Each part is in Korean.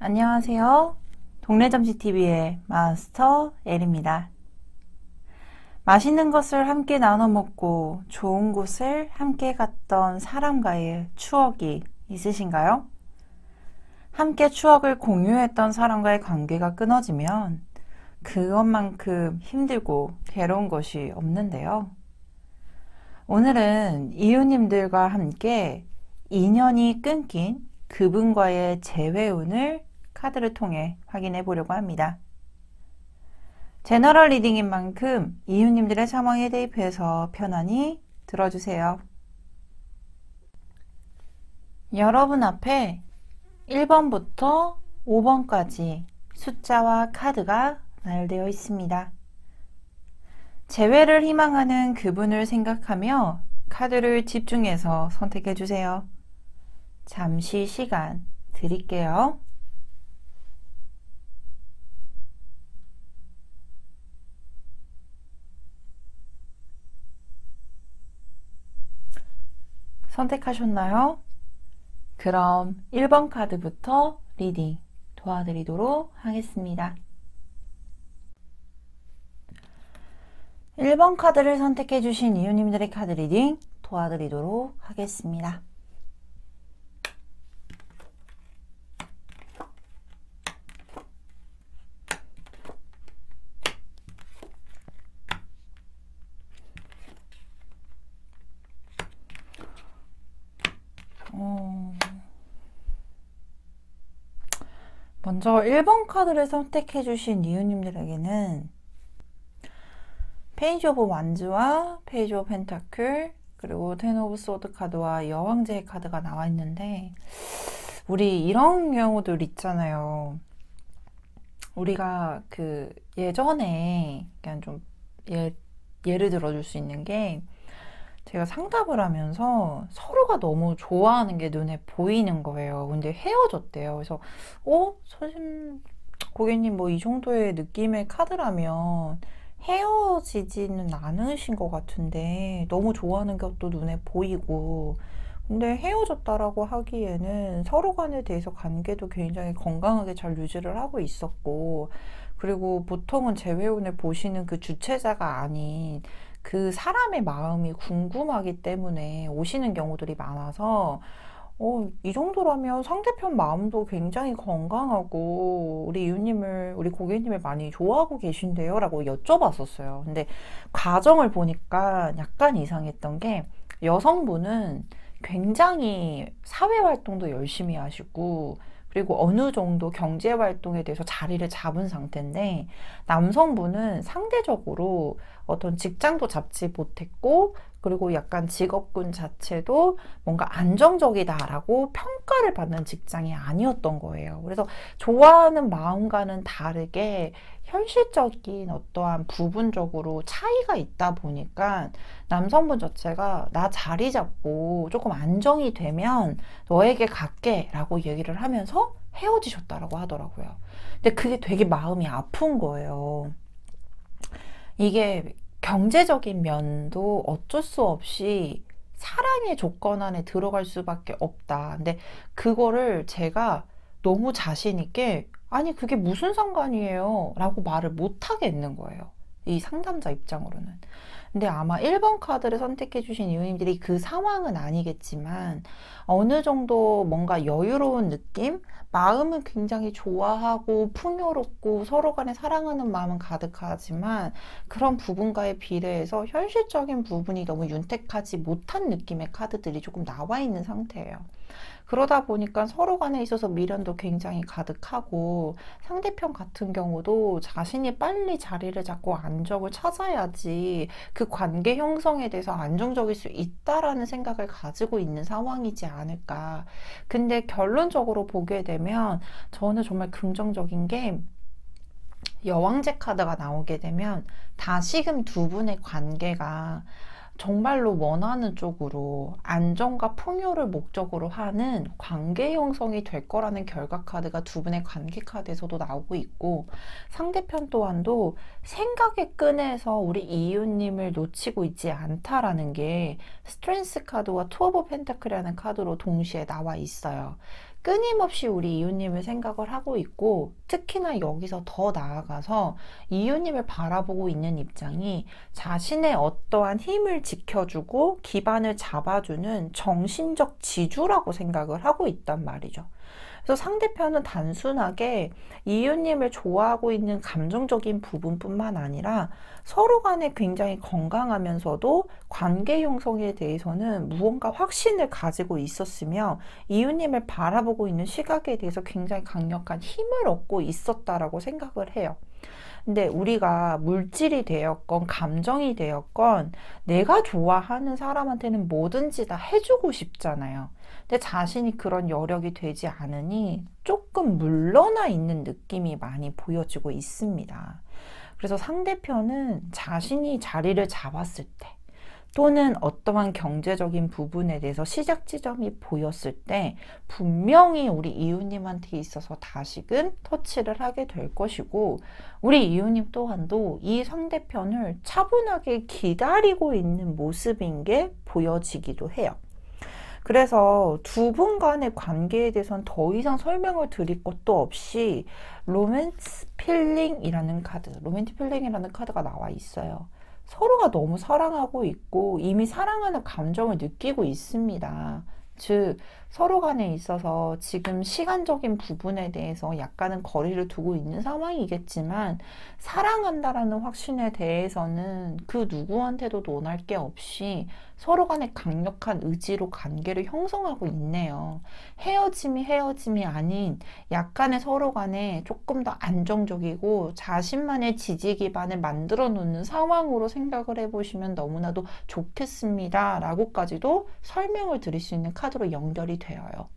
안녕하세요. 동네점심TV의 마스터 엘입니다. 맛있는 것을 함께 나눠 먹고 좋은 곳을 함께 갔던 사람과의 추억이 있으신가요? 함께 추억을 공유했던 사람과의 관계가 끊어지면 그것만큼 힘들고 괴로운 것이 없는데요. 오늘은 이웃님들과 함께 인연이 끊긴 그분과의 재회운을 카드를 통해 확인해 보려고 합니다. 제너럴 리딩인 만큼 이웃님들의 상황에 대입해서 편안히 들어주세요. 여러분 앞에 1번부터 5번까지 숫자와 카드가 나열되어 있습니다. 재회를 희망하는 그분을 생각하며 카드를 집중해서 선택해 주세요. 잠시 시간 드릴게요. 선택하셨나요? 그럼 1번 카드부터 리딩 도와드리도록 하겠습니다. 1번 카드를 선택해 주신 이웃님들의 카드 리딩 도와드리도록 하겠습니다. 먼저 1번 카드를 선택해 주신 이웃님들에게는 페이지 오브 완즈와 페이지 오브 펜타클 그리고 텐 오브 소드 카드와 여왕제의 카드가 나와 있는데, 우리 이런 경우들 있잖아요. 우리가 그 예전에 그냥 좀 예를 들어줄 수 있는 게, 제가 상담을 하면서 서로가 너무 좋아하는 게 눈에 보이는 거예요. 근데 헤어졌대요. 그래서 선생님, 고객님 뭐 이 정도의 느낌의 카드라면 헤어지지는 않으신 것 같은데 너무 좋아하는 것도 눈에 보이고, 근데 헤어졌다라고 하기에는 서로 간에 대해서 관계도 굉장히 건강하게 잘 유지를 하고 있었고, 그리고 보통은 재회운을 보시는 그 주체자가 아닌 그 사람의 마음이 궁금하기 때문에 오시는 경우들이 많아서 이 정도라면 상대편 마음도 굉장히 건강하고 우리 이웃님을, 우리 고객님을 많이 좋아하고 계신데요? 라고 여쭤봤었어요. 근데 과정을 보니까 약간 이상했던 게, 여성분은 굉장히 사회활동도 열심히 하시고 그리고 어느 정도 경제활동에 대해서 자리를 잡은 상태인데, 남성분은 상대적으로 어떤 직장도 잡지 못했고 그리고 약간 직업군 자체도 뭔가 안정적이다라고 평가를 받는 직장이 아니었던 거예요. 그래서 좋아하는 마음과는 다르게 현실적인 어떠한 부분적으로 차이가 있다 보니까 남성분 자체가 나 자리 잡고 조금 안정이 되면 너에게 갈게 라고 얘기를 하면서 헤어지셨다라고 하더라고요. 근데 그게 되게 마음이 아픈 거예요. 이게 경제적인 면도 어쩔 수 없이 사랑의 조건 안에 들어갈 수밖에 없다. 근데 그거를 제가 너무 자신 있게, 아니 그게 무슨 상관이에요 라고 말을 못 하겠는 거예요, 이 상담자 입장으로는. 근데 아마 1번 카드를 선택해 주신 이웃님들이 그 상황은 아니겠지만 어느 정도 뭔가 여유로운 느낌? 마음은 굉장히 좋아하고 풍요롭고 서로 간에 사랑하는 마음은 가득하지만 그런 부분과의 비례해서 현실적인 부분이 너무 윤택하지 못한 느낌의 카드들이 조금 나와 있는 상태예요. 그러다 보니까 서로 간에 있어서 미련도 굉장히 가득하고, 상대편 같은 경우도 자신이 빨리 자리를 잡고 안정을 찾아야지 그 관계 형성에 대해서 안정적일 수 있다라는 생각을 가지고 있는 상황이지 않을까. 근데 결론적으로 보게 되면 저는 정말 긍정적인 게, 여왕제 카드가 나오게 되면 다시금 두 분의 관계가 정말로 원하는 쪽으로 안정과 풍요를 목적으로 하는 관계 형성이 될 거라는 결과 카드가 두 분의 관계 카드에서도 나오고 있고, 상대편 또한도 생각의 끈에서 우리 이웃님을 놓치고 있지 않다라는 게 스트렝스 카드와 투 오브 펜타클이라는 카드로 동시에 나와 있어요. 끊임없이 우리 이웃님을 생각을 하고 있고, 특히나 여기서 더 나아가서 이웃님을 바라보고 있는 입장이 자신의 어떠한 힘을 지켜주고 기반을 잡아주는 정신적 지주라고 생각을 하고 있단 말이죠. 그래서 상대편은 단순하게 이웃님을 좋아하고 있는 감정적인 부분뿐만 아니라 서로 간에 굉장히 건강하면서도 관계 형성에 대해서는 무언가 확신을 가지고 있었으며 이웃님을 바라보고 있는 시각에 대해서 굉장히 강력한 힘을 얻고 있었다라고 생각을 해요. 근데 우리가 물질이 되었건 감정이 되었건 내가 좋아하는 사람한테는 뭐든지 다 해주고 싶잖아요. 근데 자신이 그런 여력이 되지 않으니 조금 물러나 있는 느낌이 많이 보여지고 있습니다. 그래서 상대편은 자신이 자리를 잡았을 때 또는 어떠한 경제적인 부분에 대해서 시작 지점이 보였을 때 분명히 우리 이웃님한테 있어서 다시금 터치를 하게 될 것이고, 우리 이웃님 또한도 이 상대편을 차분하게 기다리고 있는 모습인 게 보여지기도 해요. 그래서 두 분 간의 관계에 대해서는 더 이상 설명을 드릴 것도 없이 로맨스 필링이라는 카드, 로맨틱 필링이라는 카드가 나와 있어요. 서로가 너무 사랑하고 있고 이미 사랑하는 감정을 느끼고 있습니다. 즉 서로 간에 있어서 지금 시간적인 부분에 대해서 약간은 거리를 두고 있는 상황이겠지만, 사랑한다라는 확신에 대해서는 그 누구한테도 논할 게 없이 서로 간에 강력한 의지로 관계를 형성하고 있네요. 헤어짐이 아닌 약간의 서로 간에 조금 더 안정적이고 자신만의 지지 기반을 만들어 놓는 상황으로 생각을 해보시면 너무나도 좋겠습니다 라고까지도 설명을 드릴 수 있는 카드로 연결이 되어요.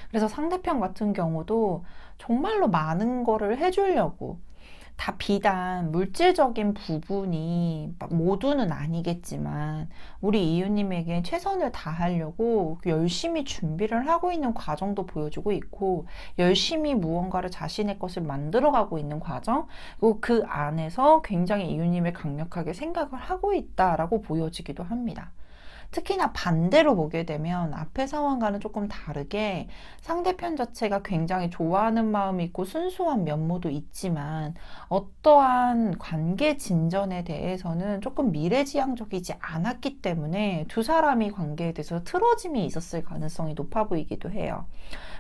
그래서 상대편 같은 경우도 정말로 많은 거를 해주려고, 다 비단 물질적인 부분이 모두는 아니겠지만 우리 이웃님에게 최선을 다하려고 열심히 준비를 하고 있는 과정도 보여주고 있고, 열심히 무언가를 자신의 것을 만들어가고 있는 과정, 그리고 그 안에서 굉장히 이웃님을 강력하게 생각을 하고 있다라고 보여지기도 합니다. 특히나 반대로 보게 되면 앞의 상황과는 조금 다르게 상대편 자체가 굉장히 좋아하는 마음이 있고 순수한 면모도 있지만 어떠한 관계 진전에 대해서는 조금 미래지향적이지 않았기 때문에 두 사람이 관계에 대해서 틀어짐이 있었을 가능성이 높아 보이기도 해요.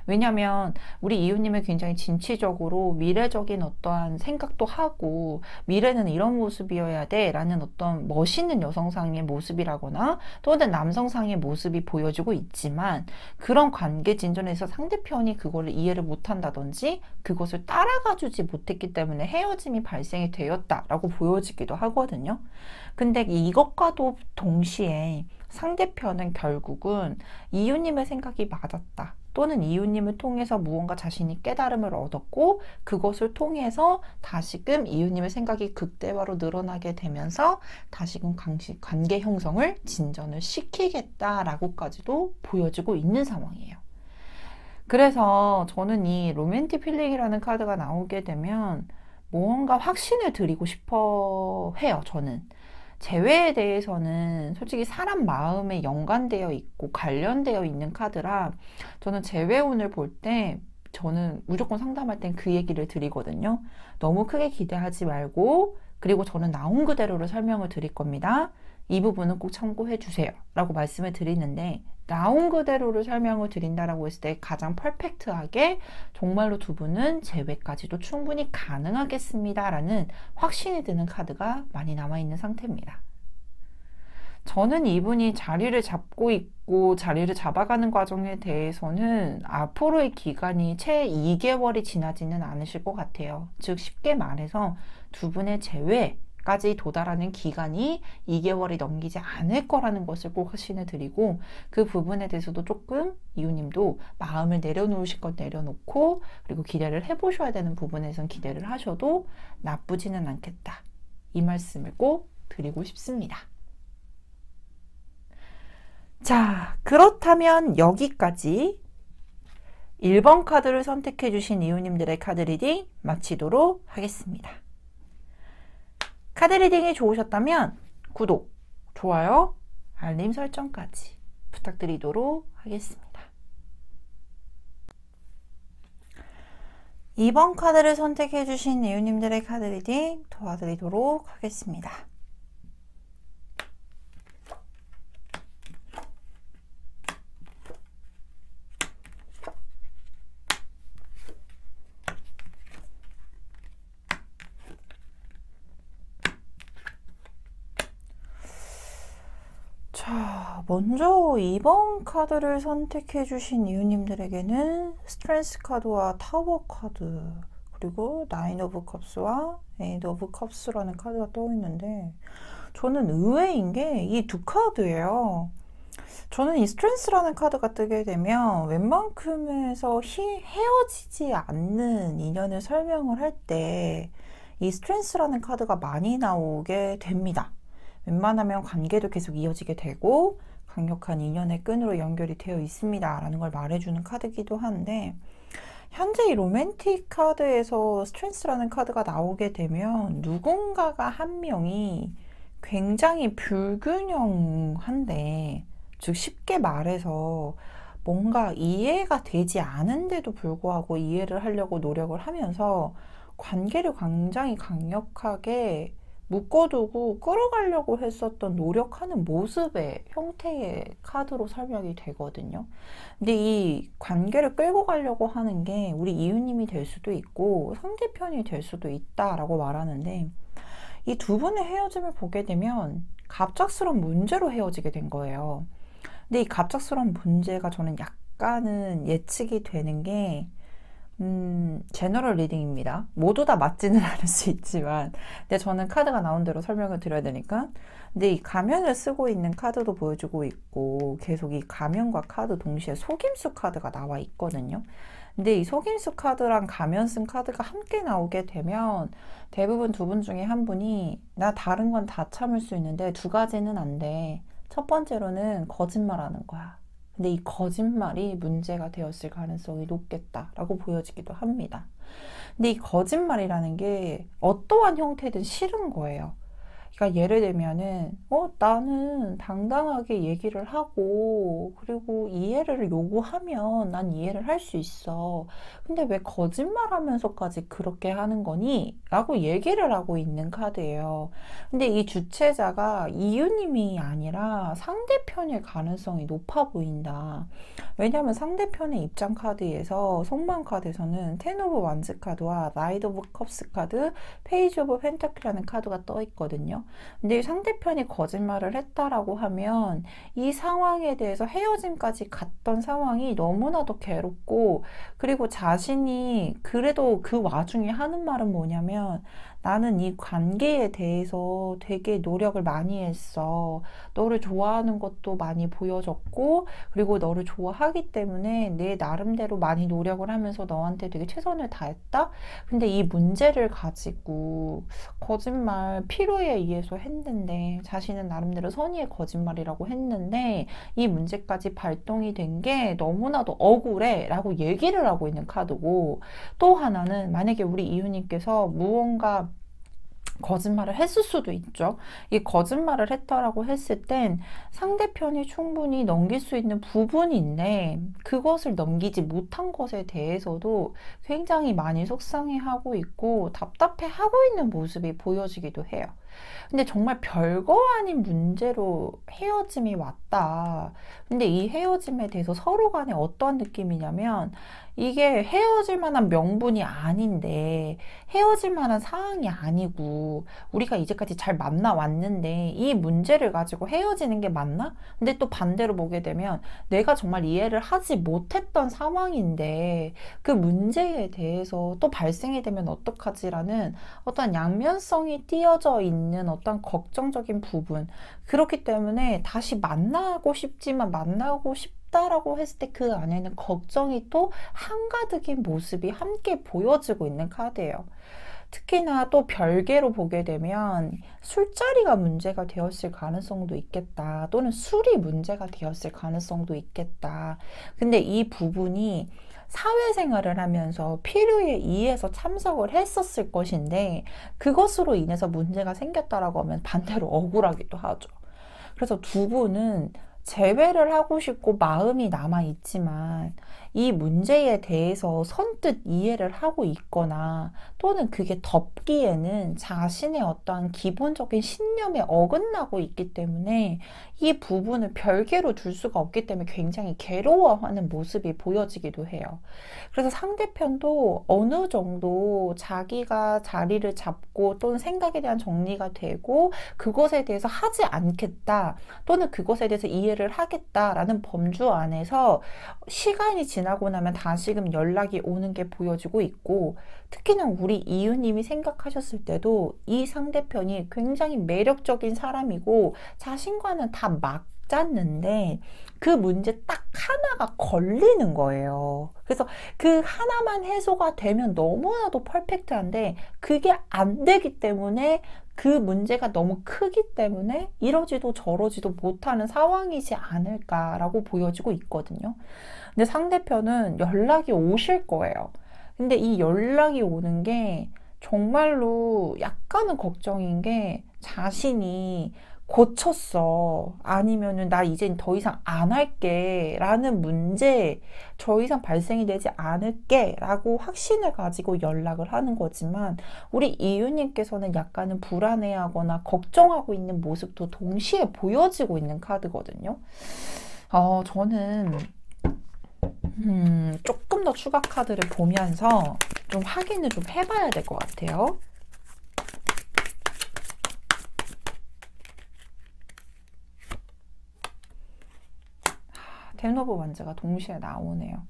왜냐하면 우리 이웃님은 굉장히 진취적으로 미래적인 어떠한 생각도 하고, 미래는 이런 모습이어야 돼 라는 어떤 멋있는 여성상의 모습이라거나 또는 남성상의 모습이 보여지고 있지만, 그런 관계 진전에서 상대편이 그걸 이해를 못한다든지 그것을 따라가 주지 못했기 때문에 헤어짐이 발생이 되었다라고 보여지기도 하거든요. 근데 이것과도 동시에 상대편은 결국은 이웃님의 생각이 맞았다, 또는 이웃님을 통해서 무언가 자신이 깨달음을 얻었고 그것을 통해서 다시금 이웃님의 생각이 극대화로 늘어나게 되면서 다시금 관계 형성을 진전을 시키겠다라고까지도 보여지고 있는 상황이에요. 그래서 저는 이 로맨틱 필링이라는 카드가 나오게 되면 무언가 확신을 드리고 싶어 해요. 저는 재회에 대해서는 솔직히 사람 마음에 연관되어 있고 관련되어 있는 카드라, 저는 재회운을 볼 때 저는 무조건 상담할 땐 그 얘기를 드리거든요. 너무 크게 기대하지 말고, 그리고 저는 나온 그대로를 설명을 드릴 겁니다. 이 부분은 꼭 참고해 주세요 라고 말씀을 드리는데, 나온 그대로를 설명을 드린다라고 했을 때 가장 퍼펙트하게 정말로 두 분은 재회까지도 충분히 가능하겠습니다 라는 확신이 드는 카드가 많이 남아있는 상태입니다. 저는 이분이 자리를 잡고 있고 자리를 잡아가는 과정에 대해서는 앞으로의 기간이 채 2개월이 지나지는 않으실 것 같아요. 즉 쉽게 말해서 두 분의 재회까지 도달하는 기간이 2개월이 넘기지 않을 거라는 것을 꼭 확신을 드리고, 그 부분에 대해서도 조금 이웃님도 마음을 내려놓으실 건 내려놓고, 그리고 기대를 해보셔야 되는 부분에선 기대를 하셔도 나쁘지는 않겠다, 이 말씀을 꼭 드리고 싶습니다. 자, 그렇다면 여기까지 1번 카드를 선택해 주신 이웃님들의 카드 리딩 마치도록 하겠습니다. 카드 리딩이 좋으셨다면 구독, 좋아요, 알림 설정까지 부탁드리도록 하겠습니다. 2번 카드를 선택해주신 이웃님들의 카드 리딩 도와드리도록 하겠습니다. 자, 먼저 2번 카드를 선택해주신 이웃님들에게는 스트렝스 카드와 타워 카드, 그리고 나인 오브 컵스와 에이드 오브 컵스라는 카드가 떠있는데, 저는 의외인 게 이 두 카드예요. 저는 이 스트렝스라는 카드가 뜨게 되면 웬만큼에서 헤어지지 않는 인연을 설명을 할 때 이 스트렝스라는 카드가 많이 나오게 됩니다. 웬만하면 관계도 계속 이어지게 되고 강력한 인연의 끈으로 연결이 되어 있습니다 라는 걸 말해주는 카드기도 한데, 현재 이 로맨틱 카드에서 스트렝스라는 카드가 나오게 되면 누군가가 한 명이 굉장히 불균형한데, 즉 쉽게 말해서 뭔가 이해가 되지 않은데도 불구하고 이해를 하려고 노력을 하면서 관계를 굉장히 강력하게 묶어두고 끌어가려고 했었던 노력하는 모습의 형태의 카드로 설명이 되거든요. 근데 이 관계를 끌고 가려고 하는 게 우리 이웃님이 될 수도 있고 상대편이 될 수도 있다라고 말하는데, 이 두 분의 헤어짐을 보게 되면 갑작스러운 문제로 헤어지게 된 거예요. 근데 이 갑작스러운 문제가 저는 약간은 예측이 되는 게, 제너럴 리딩입니다. 모두 다 맞지는 않을 수 있지만, 근데 저는 카드가 나온 대로 설명을 드려야 되니까. 근데 이 가면을 쓰고 있는 카드도 보여주고 있고, 계속 이 가면과 카드 동시에 속임수 카드가 나와 있거든요. 근데 이 속임수 카드랑 가면 쓴 카드가 함께 나오게 되면 대부분 두 분 중에 한 분이 나 다른 건 다 참을 수 있는데 두 가지는 안 돼. 첫 번째로는 거짓말하는 거야. 근데 이 거짓말이 문제가 되었을 가능성이 높겠다라고 보여지기도 합니다. 근데 이 거짓말이라는 게 어떠한 형태든 싫은 거예요. 그러니까 예를 들면은 나는 당당하게 얘기를 하고 그리고 이해를 요구하면 난 이해를 할 수 있어. 근데 왜 거짓말하면서까지 그렇게 하는 거니? 라고 얘기를 하고 있는 카드예요. 근데 이 주체자가 이유님이 아니라 상대편일 가능성이 높아 보인다. 왜냐하면 상대편의 입장 카드에서 속마음 카드에서는 텐 오브 완즈 카드와 나이트 오브 컵스 카드, 페이지 오브 펜타클이라는 카드가 떠 있거든요. 근데 상대편이 거짓말을 했다라고 하면 이 상황에 대해서 헤어짐까지 갔던 상황이 너무나도 괴롭고, 그리고 자신이 그래도 그 와중에 하는 말은 뭐냐면, 나는 이 관계에 대해서 되게 노력을 많이 했어. 너를 좋아하는 것도 많이 보여줬고, 그리고 너를 좋아하기 때문에 내 나름대로 많이 노력을 하면서 너한테 되게 최선을 다했다? 근데 이 문제를 가지고 거짓말 필요에 의해서 했는데, 자신은 나름대로 선의의 거짓말이라고 했는데 이 문제까지 발동이 된 게 너무나도 억울해 라고 얘기를 하고 있는 카드고, 또 하나는 만약에 우리 이웃님께서 무언가 거짓말을 했을 수도 있죠. 이 거짓말을 했다라고 했을 땐 상대편이 충분히 넘길 수 있는 부분인데 그것을 넘기지 못한 것에 대해서도 굉장히 많이 속상해하고 있고 답답해하고 있는 모습이 보여지기도 해요. 근데 정말 별거 아닌 문제로 헤어짐이 왔다. 근데 이 헤어짐에 대해서 서로 간에 어떤 느낌이냐면, 이게 헤어질 만한 명분이 아닌데, 헤어질 만한 상황이 아니고, 우리가 이제까지 잘 만나왔는데, 이 문제를 가지고 헤어지는 게 맞나? 근데 또 반대로 보게 되면, 내가 정말 이해를 하지 못했던 상황인데, 그 문제에 대해서 또 발생이 되면 어떡하지라는 어떤 양면성이 띄어져 있는 어떤 걱정적인 부분. 그렇기 때문에 다시 만나고 싶지만 만나고 싶다라고 했을 때 그 안에는 걱정이 또 한가득인 모습이 함께 보여지고 있는 카드예요. 특히나 또 별개로 보게 되면 술자리가 문제가 되었을 가능성도 있겠다. 또는 술이 문제가 되었을 가능성도 있겠다. 근데 이 부분이 사회생활을 하면서 필요에 의해서 참석을 했었을 것인데 그것으로 인해서 문제가 생겼다라고 하면 반대로 억울하기도 하죠. 그래서 두 분은 재회를 하고 싶고 마음이 남아있지만 이 문제에 대해서 선뜻 이해를 하고 있거나 또는 그게 덮기에는 자신의 어떠한 기본적인 신념에 어긋나고 있기 때문에 이 부분을 별개로 둘 수가 없기 때문에 굉장히 괴로워하는 모습이 보여지기도 해요. 그래서 상대편도 어느 정도 자기가 자리를 잡고 또는 생각에 대한 정리가 되고 그것에 대해서 하지 않겠다 또는 그것에 대해서 이해를 하겠다라는 범주 안에서 시간이 지나고 나면 다시금 연락이 오는 게 보여지고 있고, 특히나 우리 이유님이 생각하셨을 때도 이 상대편이 굉장히 매력적인 사람이고 자신과는 다 맞았는데 그 문제 딱 하나가 걸리는 거예요. 그래서 그 하나만 해소가 되면 너무나도 퍼펙트한데 그게 안 되기 때문에 그 문제가 너무 크기 때문에 이러지도 저러지도 못하는 상황이지 않을까라고 보여지고 있거든요. 근데 상대편은 연락이 오실 거예요. 근데 이 연락이 오는 게 정말로 약간은 걱정인 게 자신이 고쳤어. 아니면은 나 이젠 더 이상 안 할게. 라는 문제, 더 이상 발생이 되지 않을게. 라고 확신을 가지고 연락을 하는 거지만, 우리 이유님께서는 약간은 불안해하거나 걱정하고 있는 모습도 동시에 보여지고 있는 카드거든요. 저는, 조금 더 추가 카드를 보면서 좀 확인을 좀 해봐야 될 것 같아요. 텐 오브 원즈가 동시에 나오네요.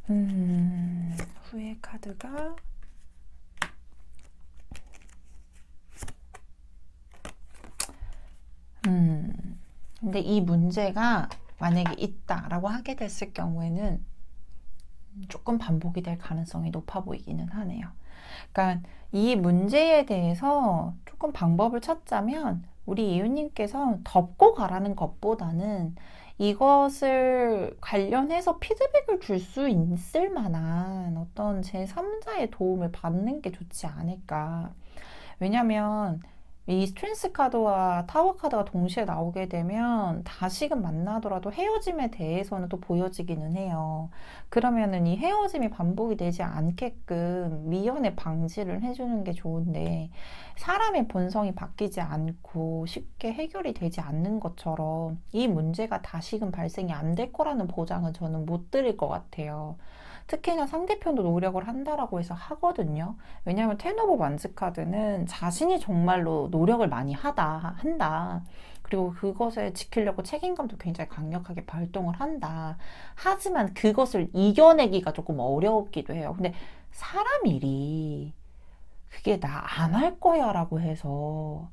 후의 카드가 근데 이 문제가 만약에 있다라고 하게 됐을 경우에는 조금 반복이 될 가능성이 높아 보이기는 하네요. 그러니까 이 문제에 대해서 조금 방법을 찾자면 우리 이웃님께서 덮고 가라는 것보다는 이것을 관련해서 피드백을 줄 수 있을 만한 어떤 제3자의 도움을 받는 게 좋지 않을까. 왜냐면 이 스트렝스 카드와 타워 카드가 동시에 나오게 되면 다시금 만나더라도 헤어짐에 대해서는 또 보여지기는 해요. 그러면은 이 헤어짐이 반복이 되지 않게끔 미연에 방지를 해주는 게 좋은데, 사람의 본성이 바뀌지 않고 쉽게 해결이 되지 않는 것처럼 이 문제가 다시금 발생이 안 될 거라는 보장은 저는 못 드릴 것 같아요. 특히나 상대편도 노력을 한다라고 해서 하거든요. 왜냐하면 텐 오브 완즈 카드는 자신이 정말로 노력을 많이 한다. 그리고 그것을 지키려고 책임감도 굉장히 강력하게 발동을 한다. 하지만 그것을 이겨내기가 조금 어렵기도 해요. 근데 사람 일이 그게 나 안 할 거야 라고 해서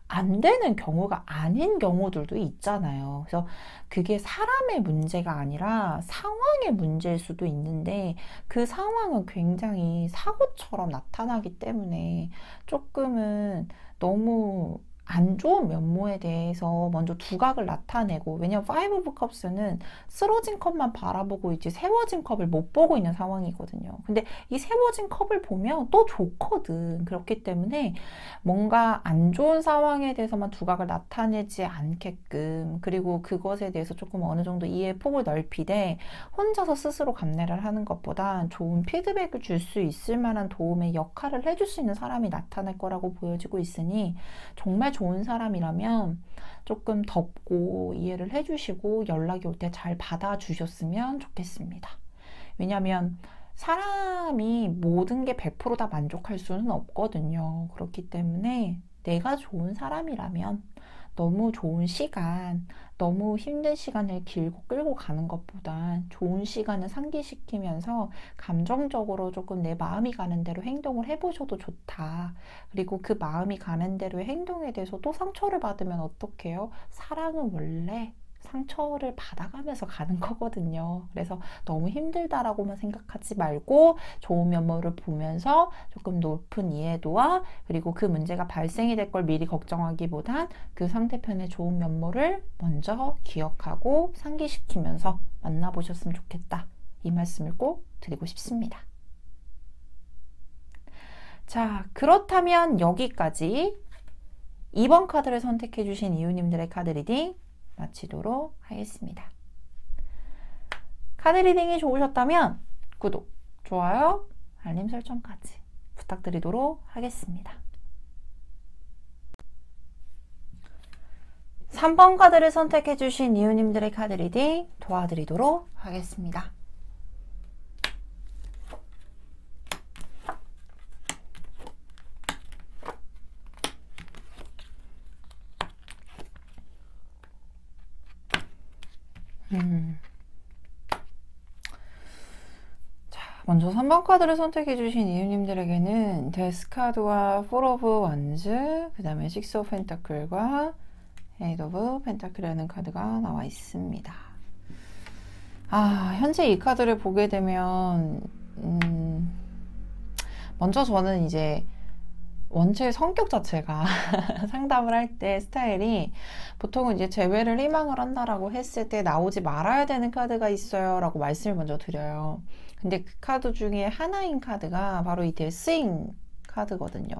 안 되는 경우가 아닌 경우들도 있잖아요. 그래서 그게 사람의 문제가 아니라 상황의 문제일 수도 있는데 그 상황은 굉장히 사고처럼 나타나기 때문에 조금은 너무 안 좋은 면모에 대해서 먼저 두각을 나타내고, 왜냐면 파이브 오브 컵스는 쓰러진 컵만 바라보고 있지 세워진 컵을 못 보고 있는 상황이거든요. 근데 이 세워진 컵을 보면 또 좋거든. 그렇기 때문에 뭔가 안 좋은 상황에 대해서만 두각을 나타내지 않게끔, 그리고 그것에 대해서 조금 어느 정도 이해의 폭을 넓히되 혼자서 스스로 감내를 하는 것보다 좋은 피드백을 줄 수 있을 만한 도움의 역할을 해줄 수 있는 사람이 나타날 거라고 보여지고 있으니, 정말 좋은 사람이라면 조금 덮고 이해를 해주시고 연락이 올 때 잘 받아주셨으면 좋겠습니다. 왜냐하면 사람이 모든 게 100% 다 만족할 수는 없거든요. 그렇기 때문에 내가 좋은 사람이라면 너무 좋은 시간, 너무 힘든 시간을 길고 끌고 가는 것보다 좋은 시간을 상기시키면서 감정적으로 조금 내 마음이 가는 대로 행동을 해보셔도 좋다. 그리고 그 마음이 가는 대로의 행동에 대해서 또 상처를 받으면 어떡해요? 사랑은 원래 상처를 받아가면서 가는 거거든요. 그래서 너무 힘들다라고만 생각하지 말고 좋은 면모를 보면서 조금 높은 이해도와, 그리고 그 문제가 발생이 될 걸 미리 걱정하기보단 그 상대편의 좋은 면모를 먼저 기억하고 상기시키면서 만나보셨으면 좋겠다. 이 말씀을 꼭 드리고 싶습니다. 자, 그렇다면 여기까지 2번 카드를 선택해 주신 이유님들의 카드 리딩 마치도록 하겠습니다. 카드 리딩이 좋으셨다면 구독, 좋아요, 알림 설정까지 부탁드리도록 하겠습니다. 3번 카드를 선택해주신 이유님들의 카드 리딩 도와드리도록 하겠습니다. 자, 먼저 3번 카드를 선택해주신 이유님들에게는 데스 카드와 4 오브 원즈, 그 다음에 6 오브 펜타클과 8 오브 펜타클이라는 카드가 나와 있습니다. 현재 이 카드를 보게 되면 먼저 저는 이제 원체 성격 자체가 상담을 할 때 스타일이 보통은 이제 재회를 희망을 한다라고 했을 때 나오지 말아야 되는 카드가 있어요 라고 말씀을 먼저 드려요. 근데 그 카드 중에 하나인 카드가 바로 이 데스인 카드거든요.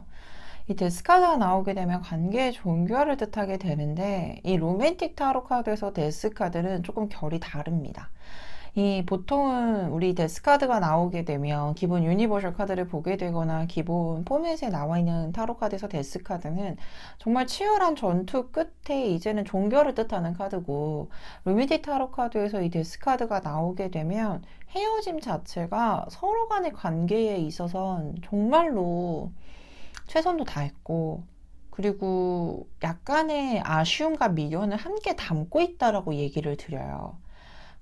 이 데스 카드가 나오게 되면 관계의 종교를 뜻하게 되는데, 이 로맨틱 타로 카드에서 데스 카드는 조금 결이 다릅니다. 보통은 우리 데스 카드가 나오게 되면 기본 유니버셜 카드를 보게 되거나 기본 포맷에 나와 있는 타로 카드에서 데스 카드는 정말 치열한 전투 끝에 이제는 종교를 뜻하는 카드고, 로맨틱 타로 카드에서 이 데스 카드가 나오게 되면 헤어짐 자체가 서로 간의 관계에 있어서는 정말로 최선도 다했고, 그리고 약간의 아쉬움과 미련을 함께 담고 있다라고 얘기를 드려요.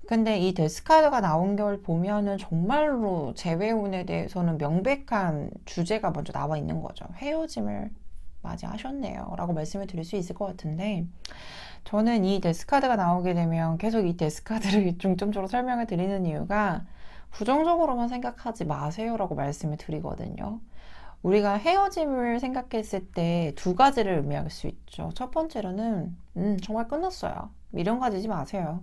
근데 이 데스카드가 나온 걸 보면은 정말로 재회운에 대해서는 명백한 주제가 먼저 나와 있는 거죠. 헤어짐을 맞이하셨네요 라고 말씀을 드릴 수 있을 것 같은데, 저는 이 데스카드가 나오게 되면 계속 이 데스카드를 중점적으로 설명을 드리는 이유가 부정적으로만 생각하지 마세요 라고 말씀을 드리거든요. 우리가 헤어짐을 생각했을 때 두 가지를 의미할 수 있죠. 첫 번째로는 정말 끝났어요. 미련 가지지 마세요.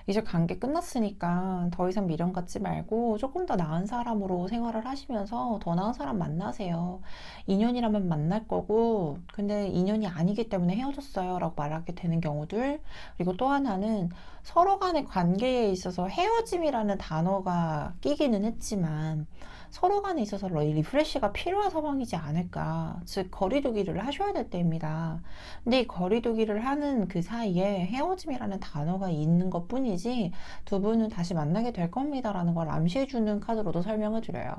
이제 관계 끝났으니까 더 이상 미련 갖지 말고 조금 더 나은 사람으로 생활을 하시면서 더 나은 사람 만나세요. 인연이라면 만날 거고, 근데 인연이 아니기 때문에 헤어졌어요 라고 말하게 되는 경우들. 그리고 또 하나는 서로 간의 관계에 있어서 헤어짐이라는 단어가 끼기는 했지만 서로 간에 있어서 리프레시가 필요한 상황이지 않을까. 즉 거리두기를 하셔야 될 때입니다. 근데 이 거리두기를 하는 그 사이에 헤어짐이라는 단어가 있는 것 뿐이지 두 분은 다시 만나게 될 겁니다 라는 걸 암시해주는 카드로도 설명을 드려요.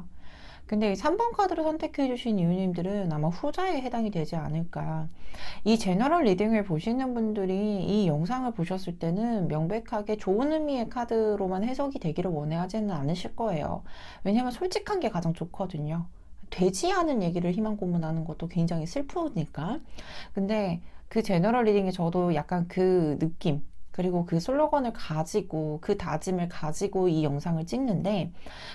근데 이 3번 카드를 선택해 주신 이유님들은 아마 후자에 해당이 되지 않을까. 이 제너럴 리딩을 보시는 분들이 이 영상을 보셨을 때는 명백하게 좋은 의미의 카드로만 해석이 되기를 원하지는 않으실 거예요. 왜냐면 솔직한 게 가장 좋거든요. 되지 않은 얘기를 희망 고문하는 것도 굉장히 슬프니까. 근데 그 제너럴 리딩에 저도 약간 그 느낌, 그리고 그 슬로건을 가지고, 그 다짐을 가지고 이 영상을 찍는데,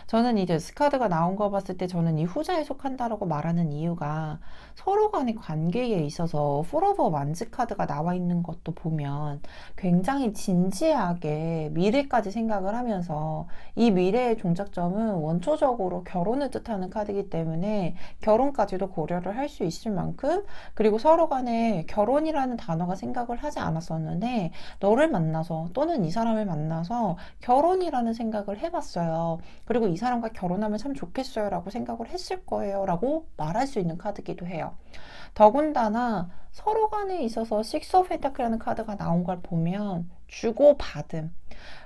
저는 이 데스카드가 나온 거 봤을 때 저는 이 후자에 속한다라고 말하는 이유가 서로 간의 관계에 있어서 4 오브 완즈 카드가 나와 있는 것도 보면 굉장히 진지하게 미래까지 생각을 하면서, 이 미래의 종착점은 원초적으로 결혼을 뜻하는 카드이기 때문에 결혼까지도 고려를 할 수 있을 만큼, 그리고 서로 간에 결혼이라는 단어가 생각을 하지 않았었는데 너를 만나서 또는 이 사람을 만나서 결혼이라는 생각을 해봤어요. 그리고 이 사람과 결혼하면 참 좋겠어요 라고 생각을 했을 거예요 라고 말할 수 있는 카드이기도 해요. 더군다나 서로 간에 있어서 6 오브 펜타클이라는 카드가 나온 걸 보면 주고받음,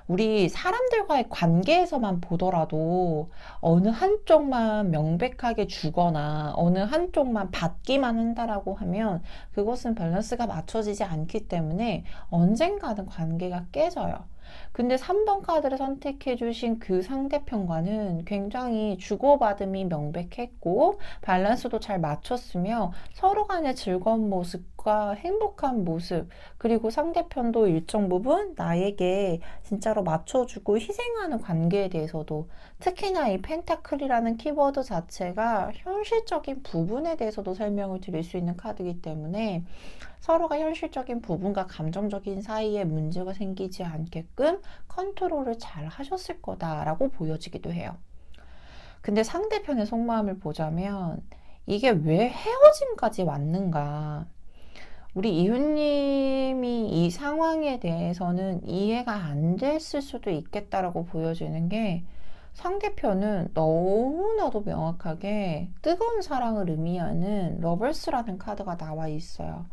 우리 사람들과의 관계에서만 보더라도 어느 한쪽만 명백하게 주거나 어느 한쪽만 받기만 한다라고 하면 그것은 밸런스가 맞춰지지 않기 때문에 언젠가는 관계가 깨져요. 근데 3번 카드를 선택해 주신 그 상대편과는 굉장히 주고받음이 명백했고 밸런스도 잘 맞췄으며 서로 간의 즐거운 모습과 행복한 모습, 그리고 상대편도 일정 부분 나에게 진짜로 맞춰주고 희생하는 관계에 대해서도, 특히나 이 펜타클이라는 키워드 자체가 현실적인 부분에 대해서도 설명을 드릴 수 있는 카드이기 때문에 서로가 현실적인 부분과 감정적인 사이에 문제가 생기지 않게끔 컨트롤을 잘 하셨을 거다라고 보여지기도 해요. 근데 상대편의 속마음을 보자면 이게 왜 헤어짐까지 왔는가? 우리 이웃님이 이 상황에 대해서는 이해가 안 됐을 수도 있겠다라고 보여지는 게 상대편은 너무나도 명확하게 뜨거운 사랑을 의미하는 러벌스라는 카드가 나와 있어요.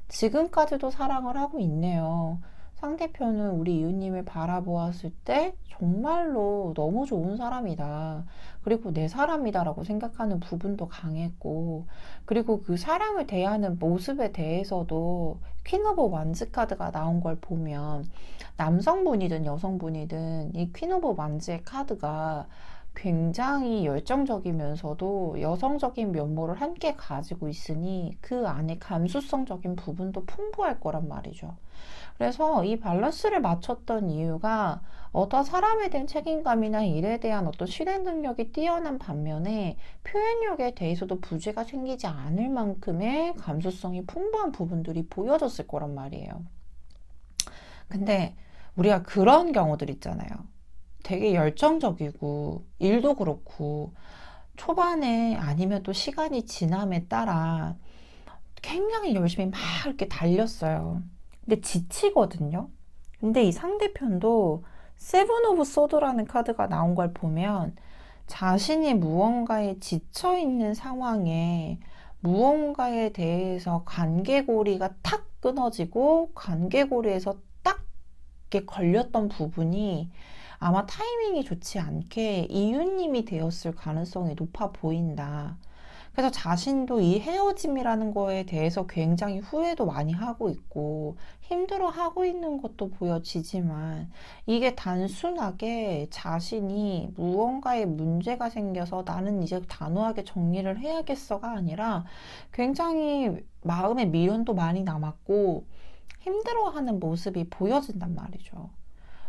지금까지도 사랑을 하고 있네요. 상대편은 우리 이웃님을 바라보았을 때 정말로 너무 좋은 사람이다. 그리고 내 사람이다라고 생각하는 부분도 강했고, 그리고 그 사랑을 대하는 모습에 대해서도 퀸 오브 완즈 카드가 나온 걸 보면 남성분이든 여성분이든 이 퀸 오브 완즈의 카드가 굉장히 열정적이면서도 여성적인 면모를 함께 가지고 있으니 그 안에 감수성적인 부분도 풍부할 거란 말이죠. 그래서 이 밸런스를 맞췄던 이유가 어떤 사람에 대한 책임감이나 일에 대한 어떤 실행 능력이 뛰어난 반면에 표현력에 대해서도 부재가 생기지 않을 만큼의 감수성이 풍부한 부분들이 보여졌을 거란 말이에요. 근데 우리가 그런 경우들 있잖아요. 되게 열정적이고 일도 그렇고 초반에 아니면 또 시간이 지남에 따라 굉장히 열심히 막 이렇게 달렸어요. 근데 지치거든요. 근데 이 상대편도 세븐 오브 소드라는 카드가 나온 걸 보면 자신이 무언가에 지쳐 있는 상황에 무언가에 대해서 관계고리가 탁 끊어지고 관계고리에서 딱 이렇게 걸렸던 부분이 아마 타이밍이 좋지 않게 이유님이 되었을 가능성이 높아 보인다. 그래서 자신도 이 헤어짐이라는 거에 대해서 굉장히 후회도 많이 하고 있고 힘들어 하고 있는 것도 보여지지만 이게 단순하게 자신이 무언가에 문제가 생겨서 나는 이제 단호하게 정리를 해야겠어가 아니라 굉장히 마음에 미련도 많이 남았고 힘들어하는 모습이 보여진단 말이죠.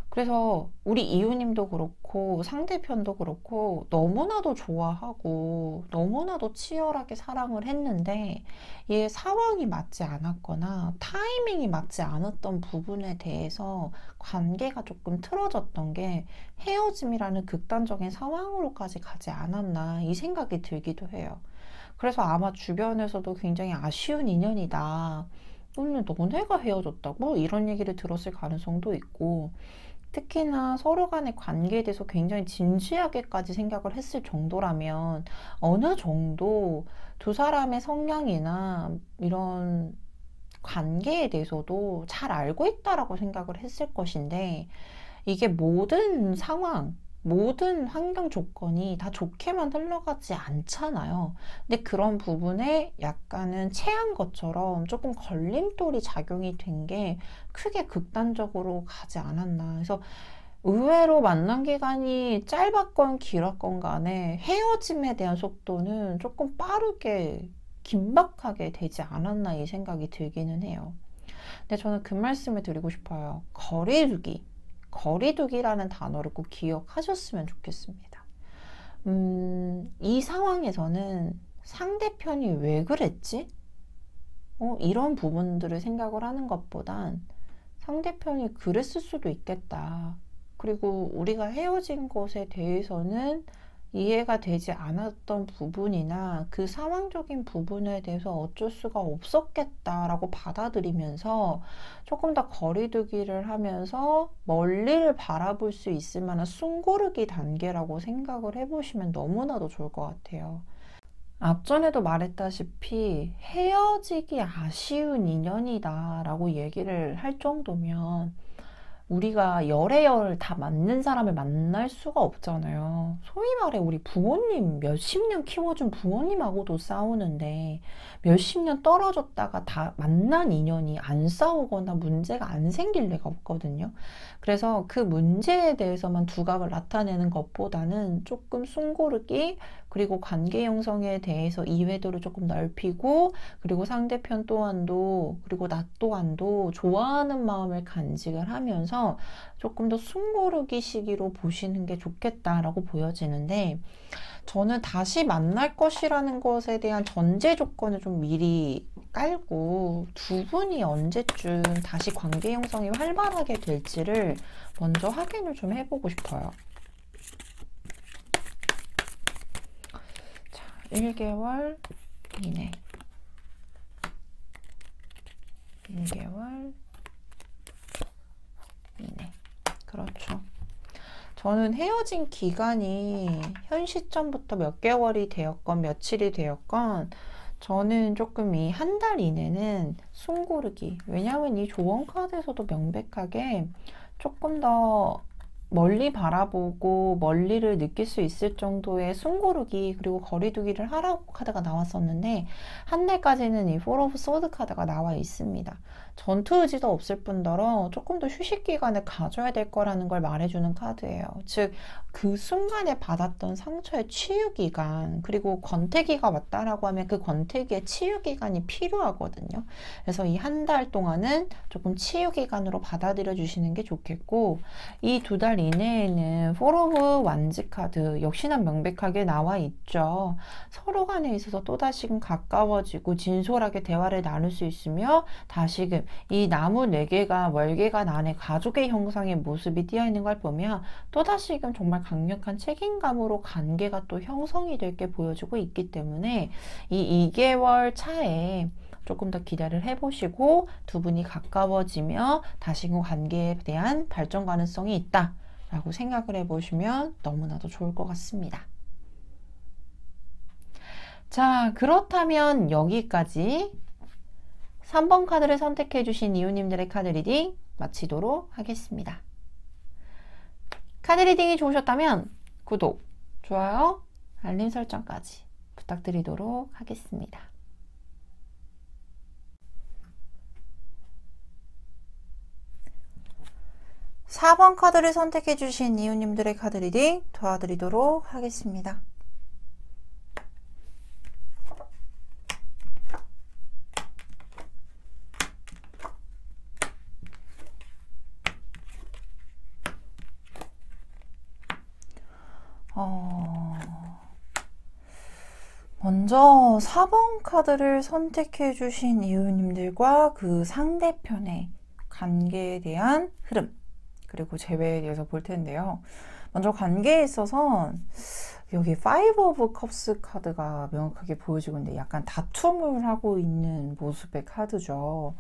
그래서 우리 이웃님도 그렇고 상대편도 그렇고 너무나도 좋아하고 너무나도 치열하게 사랑을 했는데 얘 상황이 맞지 않았거나 타이밍이 맞지 않았던 부분에 대해서 관계가 조금 틀어졌던 게 헤어짐이라는 극단적인 상황으로까지 가지 않았나 이 생각이 들기도 해요. 그래서 아마 주변에서도 굉장히 아쉬운 인연이다. 오늘 너네가 헤어졌다고? 이런 얘기를 들었을 가능성도 있고 특히나 서로 간의 관계에 대해서 굉장히 진지하게까지 생각을 했을 정도라면 어느 정도 두 사람의 성향이나 이런 관계에 대해서도 잘 알고 있다라고 생각을 했을 것인데 이게 모든 상황, 모든 환경 조건이 다 좋게만 흘러가지 않잖아요. 근데 그런 부분에 약간은 체한 것처럼 조금 걸림돌이 작용이 된 게 크게 극단적으로 가지 않았나. 그래서 의외로 만난 기간이 짧았건 길었건 간에 헤어짐에 대한 속도는 조금 빠르게 긴박하게 되지 않았나 이 생각이 들기는 해요. 근데 저는 그 말씀을 드리고 싶어요. 거리두기. 거리두기라는 단어를 꼭 기억하셨으면 좋겠습니다. 이 상황에서는 상대편이 왜 그랬지? 이런 부분들을 생각을 하는 것보단 상대편이 그랬을 수도 있겠다. 그리고 우리가 헤어진 것에 대해서는 이해가 되지 않았던 부분이나 그 상황적인 부분에 대해서 어쩔 수가 없었겠다라고 받아들이면서 조금 더 거리두기를 하면서 멀리를 바라볼 수 있을 만한 숨고르기 단계라고 생각을 해보시면 너무나도 좋을 것 같아요. 앞전에도 말했다시피 헤어지기 아쉬운 인연이다 라고 얘기를 할 정도면 우리가 열에 열 다 맞는 사람을 만날 수가 없잖아요. 소위 말해 우리 부모님 몇십 년 키워준 부모님하고도 싸우는데 몇십 년 떨어졌다가 다 만난 인연이 안 싸우거나 문제가 안 생길 리가 없거든요. 그래서 그 문제에 대해서만 두각을 나타내는 것보다는 조금 숨고르기 그리고 관계 형성에 대해서 이해도를 조금 넓히고 그리고 상대편 또한도 그리고 나 또한도 좋아하는 마음을 간직을 하면서 조금 더 숨고르기 시기로 보시는 게 좋겠다라고 보여지는데 저는 다시 만날 것이라는 것에 대한 전제 조건을 좀 미리 깔고 두 분이 언제쯤 다시 관계 형성이 활발하게 될지를 먼저 확인을 좀 해보고 싶어요. 1개월 이내 2개월 이내. 그렇죠. 저는 헤어진 기간이 현 시점부터 몇 개월이 되었건 며칠이 되었건 저는 조금 이 한 달 이내는 숨 고르기. 왜냐하면 이 조언 카드에서도 명백하게 조금 더 멀리 바라보고 멀리를 느낄 수 있을 정도의 숨 고르기 그리고 거리두기를 하라고 카드가 나왔었는데 한 달까지는 이 포 오브 소드 카드가 나와 있습니다. 전투 의지도 없을 뿐더러 조금 더 휴식 기간을 가져야 될 거라는 걸 말해주는 카드예요. 즉 그 순간에 받았던 상처의 치유 기간 그리고 권태기가 왔다라고 하면 그 권태기의 치유 기간이 필요하거든요. 그래서 이 한 달 동안은 조금 치유 기간으로 받아들여 주시는 게 좋겠고 이 두 달 이내에는 포 오브 완즈 카드 역시나 명백하게 나와 있죠. 서로 간에 있어서 또다시금 가까워지고 진솔하게 대화를 나눌 수 있으며 다시금 이 나무 4개가 월계관 안에 가족의 형상의 모습이 띄어 있는 걸 보면 또다시금 정말 강력한 책임감으로 관계가 또 형성이 될 게 보여주고 있기 때문에 이 2개월 차에 조금 더 기대를 해보시고 두 분이 가까워지며 다시금 관계에 대한 발전 가능성이 있다 라고 생각을 해보시면 너무나도 좋을 것 같습니다. 자, 그렇다면 여기까지 3번 카드를 선택해 주신 이웃님들의 카드 리딩 마치도록 하겠습니다. 카드 리딩이 좋으셨다면 구독, 좋아요, 알림 설정까지 부탁드리도록 하겠습니다. (4번) 카드를 선택해 주신 이웃님들의 카드 리딩 도와드리도록 하겠습니다. 먼저 4번 카드를 선택해 주신 이웃님들과 그 상대편의 관계에 대한 흐름 그리고 재회에 대해서 볼 텐데요. 먼저 관계에 있어서 여기 5 오브 컵스 카드가 명확하게 보여지고 있는데 약간 다툼을 하고 있는 모습의 카드죠.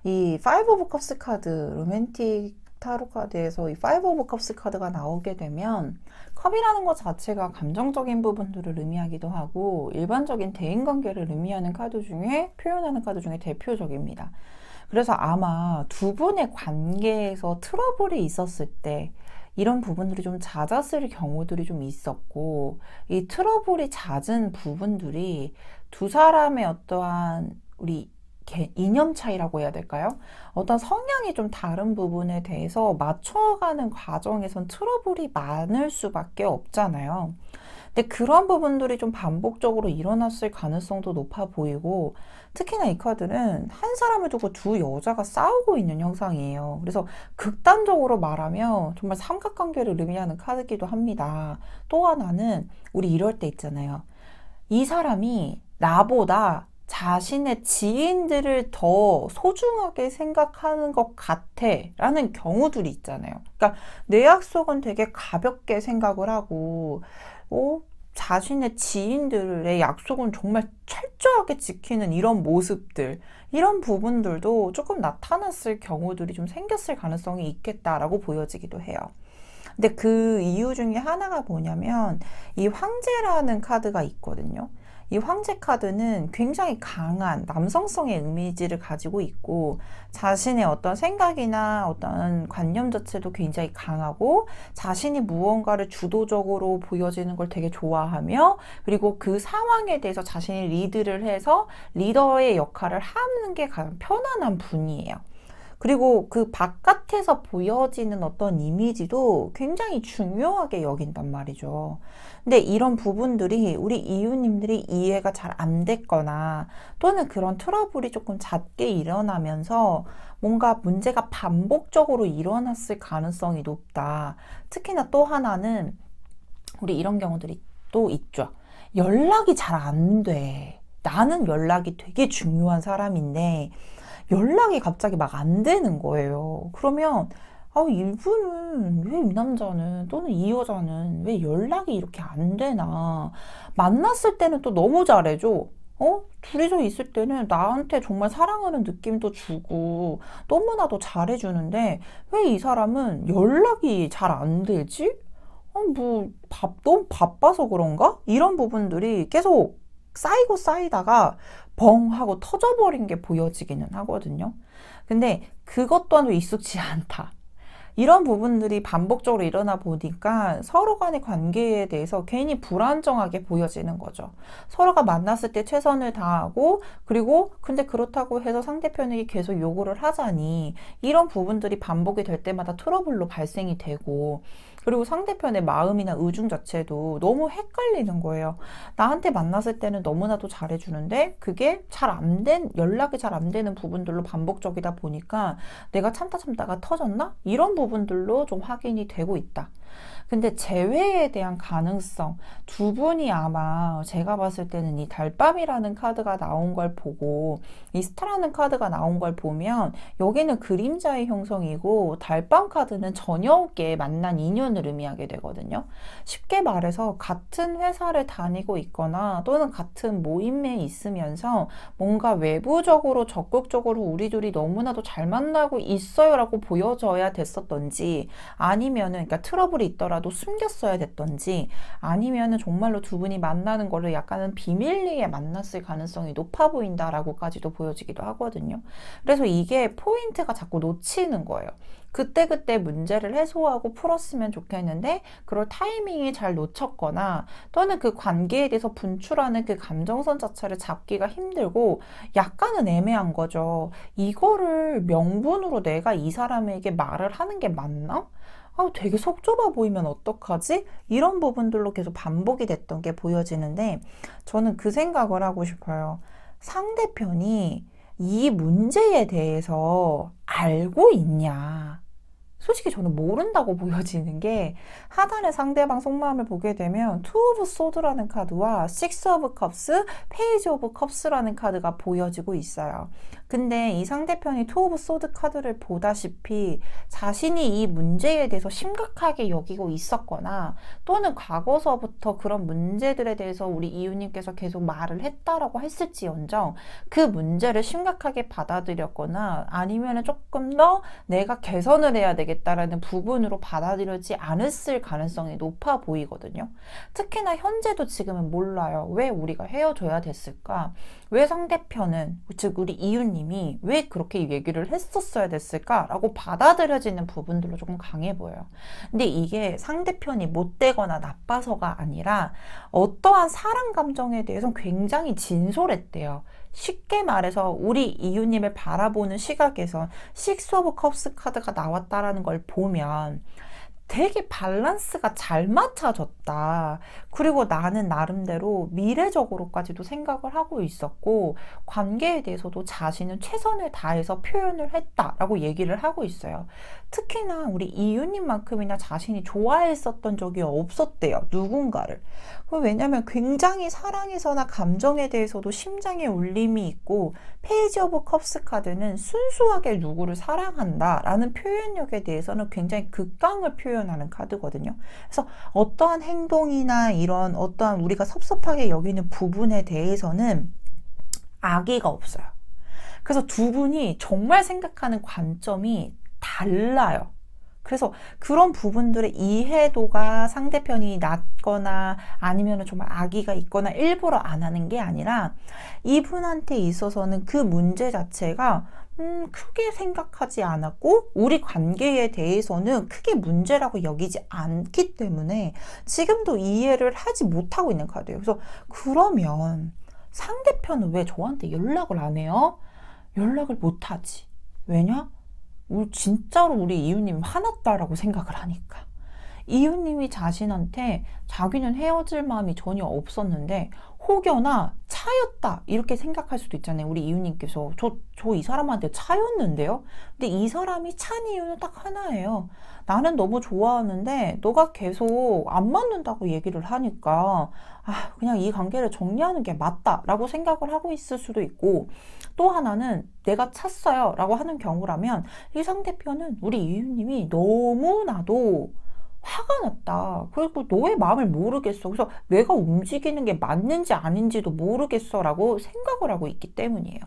이 5 오브 컵스 카드 로맨틱 타로 카드에서 이 5 오브 컵스 카드가 나오게 되면 컵이라는 것 자체가 감정적인 부분들을 의미하기도 하고 일반적인 대인관계를 의미하는 카드 중에 표현하는 카드 중에 대표적입니다. 그래서 아마 두 분의 관계에서 트러블이 있었을 때 이런 부분들이 좀 잦았을 경우들이 좀 있었고 이 트러블이 잦은 부분들이 두 사람의 어떠한 우리 이념 차이라고 해야 될까요? 어떤 성향이 좀 다른 부분에 대해서 맞춰가는 과정에선 트러블이 많을 수밖에 없잖아요. 근데 그런 부분들이 좀 반복적으로 일어났을 가능성도 높아 보이고 특히나 이 카드는 한 사람을 두고 두 여자가 싸우고 있는 형상이에요. 그래서 극단적으로 말하면 정말 삼각관계를 의미하는 카드이기도 합니다. 또 하나는 우리 이럴 때 있잖아요. 이 사람이 나보다 자신의 지인들을 더 소중하게 생각하는 것 같아 라는 경우들이 있잖아요. 그러니까 내 약속은 되게 가볍게 생각을 하고 자신의 지인들의 약속은 정말 철저하게 지키는 이런 모습들 이런 부분들도 조금 나타났을 경우들이 좀 생겼을 가능성이 있겠다라고 보여지기도 해요. 근데 그 이유 중에 하나가 뭐냐면 이 황제라는 카드가 있거든요. 이 황제 카드는 굉장히 강한 남성성의 이미지를 가지고 있고 자신의 어떤 생각이나 어떤 관념 자체도 굉장히 강하고 자신이 무언가를 주도적으로 보여지는 걸 되게 좋아하며 그리고 그 상황에 대해서 자신이 리드를 해서 리더의 역할을 하는 게 가장 편안한 분이에요. 그리고 그 바깥에서 보여지는 어떤 이미지도 굉장히 중요하게 여긴단 말이죠. 근데 이런 부분들이 우리 이웃님들이 이해가 잘 안 됐거나 또는 그런 트러블이 조금 잦게 일어나면서 뭔가 문제가 반복적으로 일어났을 가능성이 높다. 특히나 또 하나는 우리 이런 경우들이 또 있죠. 연락이 잘 안 돼. 나는 연락이 되게 중요한 사람인데 연락이 갑자기 막 안 되는 거예요. 그러면 이분은 왜 이 남자는 또는 이 여자는 왜 연락이 이렇게 안 되나 만났을 때는 또 너무 잘해줘. 둘이서 있을 때는 나한테 정말 사랑하는 느낌도 주고 너무나도 잘해주는데 왜 이 사람은 연락이 잘 안 되지? 너무 바빠서 그런가? 이런 부분들이 계속 쌓이고 쌓이다가 벙 하고 터져버린 게 보여지기는 하거든요. 근데 그것 또한 익숙치 않다. 이런 부분들이 반복적으로 일어나 보니까 서로 간의 관계에 대해서 괜히 불안정하게 보여지는 거죠. 서로가 만났을 때 최선을 다하고, 그리고 근데 그렇다고 해서 상대편에게 계속 요구를 하자니 이런 부분들이 반복이 될 때마다 트러블로 발생이 되고, 그리고 상대편의 마음이나 의중 자체도 너무 헷갈리는 거예요. 나한테 만났을 때는 너무나도 잘해주는데 그게 연락이 잘 안 되는 부분들로 반복적이다 보니까 내가 참다가 터졌나? 이런 부분들로 좀 확인이 되고 있다. 근데 재회에 대한 가능성, 두 분이 아마 제가 봤을 때는 이 달밤이라는 카드가 나온 걸 보고 이 스타라는 카드가 나온 걸 보면 여기는 그림자의 형성이고 달밤 카드는 저녁에 만난 인연을 의미하게 되거든요. 쉽게 말해서 같은 회사를 다니고 있거나 또는 같은 모임에 있으면서 뭔가 외부적으로 적극적으로 우리 둘이 너무나도 잘 만나고 있어요 라고 보여져야 됐었던지, 아니면은 그러니까 트러블이 있더라도 숨겼어야 됐던지, 아니면은 정말로 두 분이 만나는 거를 약간은 비밀리에 만났을 가능성이 높아 보인다라고까지도 보여지기도 하거든요. 그래서 이게 포인트가 자꾸 놓치는 거예요. 그때그때 문제를 해소하고 풀었으면 좋겠는데 그럴 타이밍이 잘 놓쳤거나 또는 그 관계에 대해서 분출하는 그 감정선 자체를 잡기가 힘들고 약간은 애매한 거죠. 이거를 명분으로 내가 이 사람에게 말을 하는 게 맞나? 되게 속 좁아 보이면 어떡하지? 이런 부분들로 계속 반복이 됐던 게 보여지는데 저는 그 생각을 하고 싶어요. 상대편이 이 문제에 대해서 알고 있냐? 솔직히 저는 모른다고 보여지는 게, 하단의 상대방 속마음을 보게 되면 투 오브 소드라는 카드와 식스 오브 컵스, 페이지 오브 컵스라는 카드가 보여지고 있어요. 근데 이 상대편이 투 오브 소드 카드를 보다시피 자신이 이 문제에 대해서 심각하게 여기고 있었거나 또는 과거서부터 그런 문제들에 대해서 우리 이웃님께서 계속 말을 했다라고 했을지언정 그 문제를 심각하게 받아들였거나 아니면 조금 더 내가 개선을 해야 되겠다라는 부분으로 받아들여지 않았을 가능성이 높아 보이거든요. 특히나 현재도 지금은 몰라요. 왜 우리가 헤어져야 됐을까? 왜 상대편은, 즉 우리 이웃님이 왜 그렇게 얘기를 했었어야 됐을까라고 받아들여지는 부분들로 조금 강해 보여요. 근데 이게 상대편이 못되거나 나빠서가 아니라 어떠한 사랑 감정에 대해서 굉장히 진솔했대요. 쉽게 말해서 우리 이웃님을 바라보는 시각에서 식스 오브 컵스 카드가 나왔다라는 걸 보면 되게 밸런스가 잘 맞춰졌다. 그리고 나는 나름대로 미래적으로까지도 생각을 하고 있었고 관계에 대해서도 자신은 최선을 다해서 표현을 했다라고 얘기를 하고 있어요. 특히나 우리 이유님만큼이나 자신이 좋아했었던 적이 없었대요. 누군가를. 왜냐면 굉장히 사랑에서나 감정에 대해서도 심장의 울림이 있고 페이지 오브 컵스 카드는 순수하게 누구를 사랑한다 라는 표현력에 대해서는 굉장히 극강을 표현하는 카드거든요. 그래서 어떠한 행동이나 이런 어떠한 우리가 섭섭하게 여기는 부분에 대해서는 악의가 없어요. 그래서 두 분이 정말 생각하는 관점이 달라요. 그래서 그런 부분들의 이해도가 상대편이 낮거나 아니면 정말 악의가 있거나 일부러 안 하는 게 아니라 이분한테 있어서는 그 문제 자체가 크게 생각하지 않았고 우리 관계에 대해서는 크게 문제라고 여기지 않기 때문에 지금도 이해를 하지 못하고 있는 카드예요. 그래서 그러면 상대편은 왜 저한테 연락을 안 해요? 연락을 못 하지. 왜냐? 진짜로 우리 이웃님이 화났다라고 생각을 하니까. 이웃님이 자신한테 자기는 헤어질 마음이 전혀 없었는데 혹여나 차였다 이렇게 생각할 수도 있잖아요. 우리 이웃님께서 저 이 사람한테 차였는데요. 근데 이 사람이 찬 이유는 딱 하나예요. 나는 너무 좋아하는데 너가 계속 안 맞는다고 얘기를 하니까 그냥 이 관계를 정리하는 게 맞다라고 생각을 하고 있을 수도 있고, 또 하나는 내가 찼어요 라고 하는 경우라면 이 상대편은 우리 이웃님이 너무나도 화가 났다. 그리고 너의 마음을 모르겠어. 그래서 내가 움직이는 게 맞는지 아닌지도 모르겠어 라고 생각을 하고 있기 때문이에요.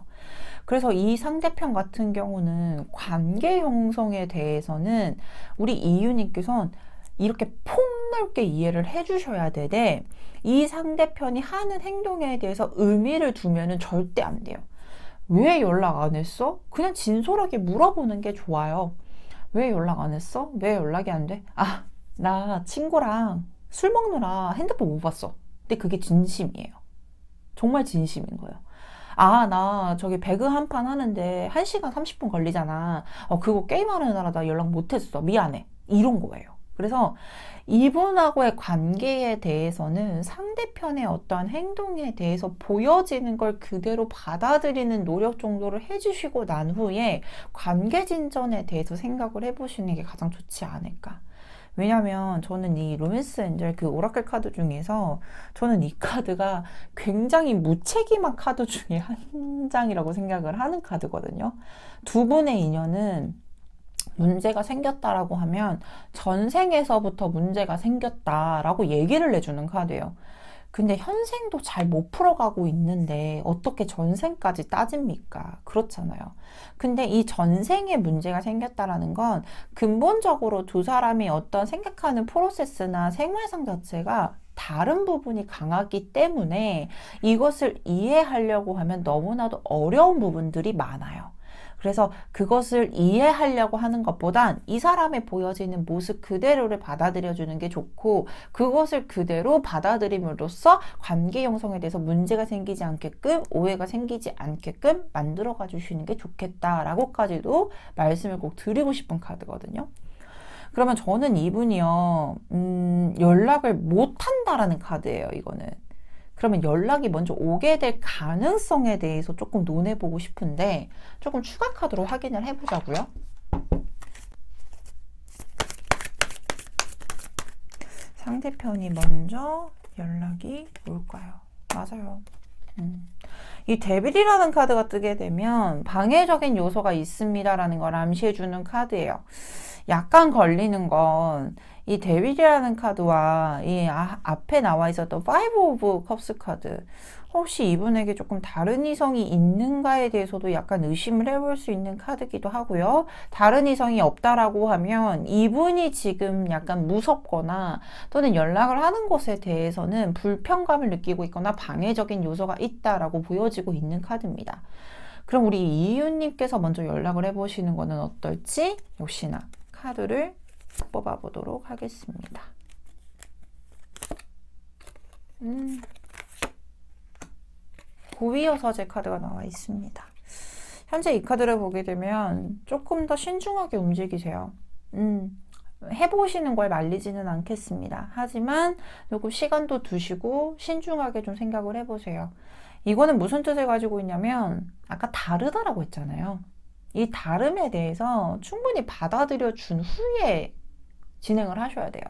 그래서 이 상대편 같은 경우는 관계 형성에 대해서는 우리 이유님께서는 이렇게 폭넓게 이해를 해주셔야 되되, 이 상대편이 하는 행동에 대해서 의미를 두면은 절대 안 돼요. 왜 연락 안 했어? 그냥 진솔하게 물어보는 게 좋아요. 왜 연락 안 했어? 왜 연락이 안 돼? 아, 나 친구랑 술 먹느라 핸드폰 못 봤어. 근데 그게 진심이에요. 정말 진심인 거예요. 아, 나 저기 배그 한 판 하는데 1시간 30분 걸리잖아. 그거 게임하느라 나 연락 못했어. 미안해. 이런 거예요. 그래서 이분하고의 관계에 대해서는 상대편의 어떠한 행동에 대해서 보여지는 걸 그대로 받아들이는 노력 정도를 해주시고 난 후에 관계 진전에 대해서 생각을 해보시는 게 가장 좋지 않을까. 왜냐면 저는 이 로맨스 엔젤 그 오라클 카드 중에서 저는 이 카드가 굉장히 무책임한 카드 중에 한 장이라고 생각을 하는 카드거든요. 두 분의 인연은 문제가 생겼다라고 하면 전생에서부터 문제가 생겼다라고 얘기를 해주는 카드예요. 근데 현생도 잘 못 풀어가고 있는데 어떻게 전생까지 따집니까? 그렇잖아요. 근데 이 전생에 문제가 생겼다라는 건 근본적으로 두 사람이 어떤 생각하는 프로세스나 생활상 자체가 다른 부분이 강하기 때문에 이것을 이해하려고 하면 너무나도 어려운 부분들이 많아요. 그래서 그것을 이해하려고 하는 것보단 이 사람의 보여지는 모습 그대로를 받아들여주는 게 좋고, 그것을 그대로 받아들임으로써 관계 형성에 대해서 문제가 생기지 않게끔, 오해가 생기지 않게끔 만들어가 주시는 게 좋겠다라고까지도 말씀을 꼭 드리고 싶은 카드거든요. 그러면 저는 이분이요, 연락을 못한다라는 카드예요, 이거는. 그러면 연락이 먼저 오게 될 가능성에 대해서 조금 논해보고 싶은데, 조금 추가 카드로 확인을 해보자고요. 상대편이 먼저 연락이 올까요? 맞아요. 이 데빌이라는 카드가 뜨게 되면 방해적인 요소가 있습니다라는 걸 암시해주는 카드예요. 약간 걸리는 건 이 데빌이라는 카드와 이 앞에 나와 있었던 파이브 오브 컵스 카드, 혹시 이분에게 조금 다른 이성이 있는가에 대해서도 약간 의심을 해볼 수 있는 카드기도 하고요. 다른 이성이 없다라고 하면 이분이 지금 약간 무섭거나 또는 연락을 하는 것에 대해서는 불편감을 느끼고 있거나 방해적인 요소가 있다라고 보여지고 있는 카드입니다. 그럼 우리 이유님께서 먼저 연락을 해보시는 거는 어떨지 역시나 카드를 뽑아보도록 하겠습니다. 고위여서제 카드가 나와 있습니다. 현재 이 카드를 보게 되면 조금 더 신중하게 움직이세요. 해보시는 걸 말리지는 않겠습니다. 하지만 조금 시간도 두시고 신중하게 좀 생각을 해보세요. 이거는 무슨 뜻을 가지고 있냐면 아까 다르다라고 했잖아요. 이 다름에 대해서 충분히 받아들여 준 후에 진행을 하셔야 돼요.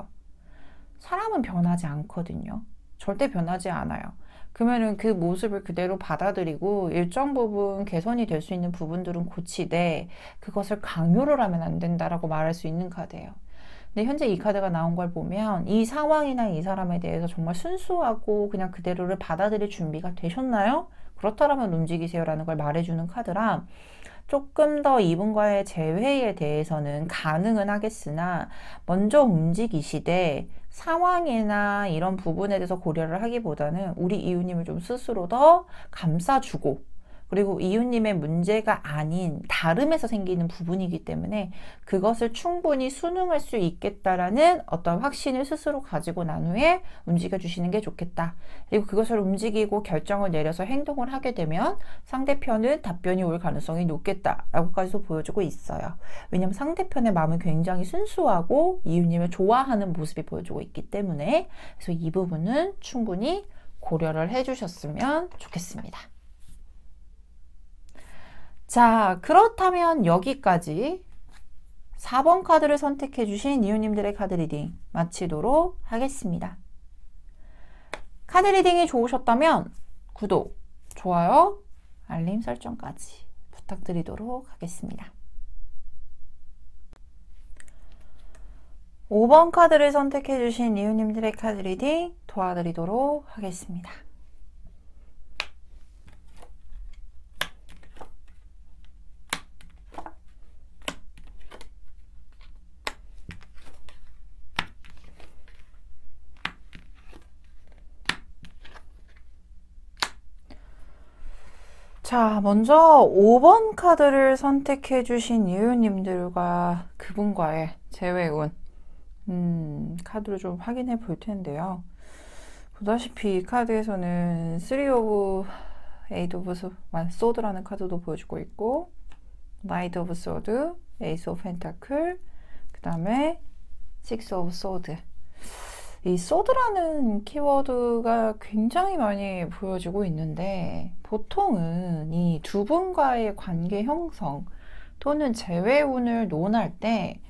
사람은 변하지 않거든요. 절대 변하지 않아요. 그러면은 그 모습을 그대로 받아들이고 일정 부분 개선이 될 수 있는 부분들은 고치되 그것을 강요를 하면 안 된다라고 말할 수 있는 카드예요. 근데 현재 이 카드가 나온 걸 보면 이 상황이나 이 사람에 대해서 정말 순수하고 그냥 그대로를 받아들일 준비가 되셨나요? 그렇다면 움직이세요라는 걸 말해주는 카드라 조금 더 이분과의 재회에 대해서는 가능은 하겠으나 먼저 움직이시되 상황이나 이런 부분에 대해서 고려를 하기보다는 우리 이웃님을 좀 스스로 더 감싸주고, 그리고 이웃님의 문제가 아닌 다름에서 생기는 부분이기 때문에 그것을 충분히 수능할 수 있겠다라는 어떤 확신을 스스로 가지고 난 후에 움직여 주시는 게 좋겠다. 그리고 그것을 움직이고 결정을 내려서 행동을 하게 되면 상대편은 답변이 올 가능성이 높겠다라고까지도 보여주고 있어요. 왜냐하면 상대편의 마음은 굉장히 순수하고 이웃님을 좋아하는 모습이 보여주고 있기 때문에, 그래서 이 부분은 충분히 고려를 해주셨으면 좋겠습니다. 자, 그렇다면 여기까지 4번 카드를 선택해 주신 이웃님들의 카드 리딩 마치도록 하겠습니다. 카드 리딩이 좋으셨다면 구독, 좋아요, 알림 설정까지 부탁드리도록 하겠습니다. 5번 카드를 선택해주신 이웃님들의 카드 리딩 도와드리도록 하겠습니다. 자, 먼저 5번 카드를 선택해주신 이웃님들과 그분과의 재회운 카드를 좀 확인해 볼 텐데요. 보다시피 이 카드에서는 3 오브 에이드 오브 소드라는 카드도 보여주고 있고, 나이트 오브 소드, 에이스 오브 펜타클, 그 다음에 6 오브 소드. 이 소드라는 키워드가 굉장히 많이 보여지고 있는데, 보통은 이 두 분과의 관계 형성 또는 재회운을 논할 때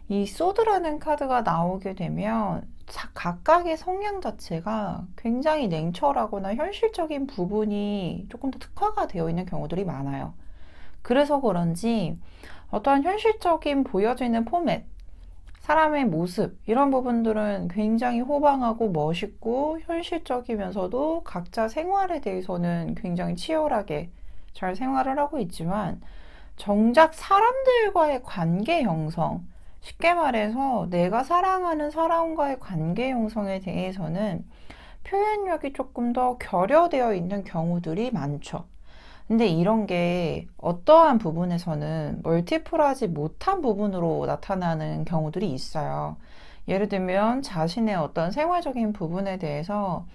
이 소드라는 카드가 나오게 되면 각각의 성향 자체가 굉장히 냉철하거나 현실적인 부분이 조금 더 특화가 되어 있는 경우들이 많아요. 그래서 그런지 어떠한 현실적인 보여지는 포맷, 사람의 모습, 이런 부분들은 굉장히 호방하고 멋있고 현실적이면서도 각자 생활에 대해서는 굉장히 치열하게 잘 생활을 하고 있지만, 정작 사람들과의 관계 형성, 쉽게 말해서 내가 사랑하는 사람과의 관계 형성에 대해서는 표현력이 조금 더 결여되어 있는 경우들이 많죠. 근데 이런 게 어떠한 부분에서는 멀티플하지 못한 부분으로 나타나는 경우들이 있어요. 예를 들면 자신의 어떤 생활적인 부분에 대해서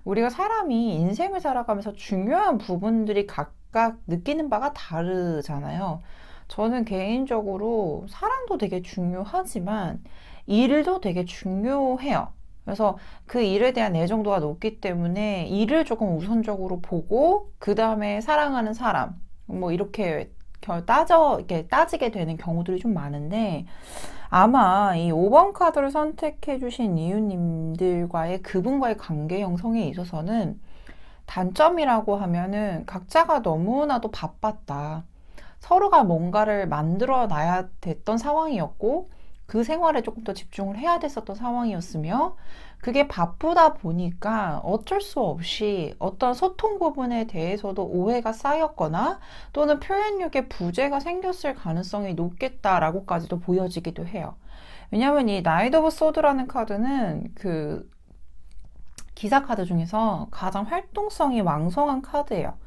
우리가 사람이 인생을 살아가면서 중요한 부분들이 각각 느끼는 바가 다르잖아요. 저는 개인적으로 사랑도 되게 중요하지만 일도 되게 중요해요. 그래서 그 일에 대한 애정도가 높기 때문에 일을 조금 우선적으로 보고 그 다음에 사랑하는 사람 뭐 이렇게 이렇게 따지게 되는 경우들이 좀 많은데, 아마 이 5번 카드를 선택해 주신 이웃님들과의 그분과의 관계 형성에 있어서는 단점이라고 하면은 각자가 너무나도 바빴다. 서로가 뭔가를 만들어 놔야 됐던 상황이었고 그 생활에 조금 더 집중을 해야 됐었던 상황이었으며, 그게 바쁘다 보니까 어쩔 수 없이 어떤 소통 부분에 대해서도 오해가 쌓였거나 또는 표현력에 부재가 생겼을 가능성이 높겠다라고까지도 보여지기도 해요. 왜냐하면 이 나이트 오브 소드라는 카드는 그 기사 카드 중에서 가장 활동성이 왕성한 카드예요.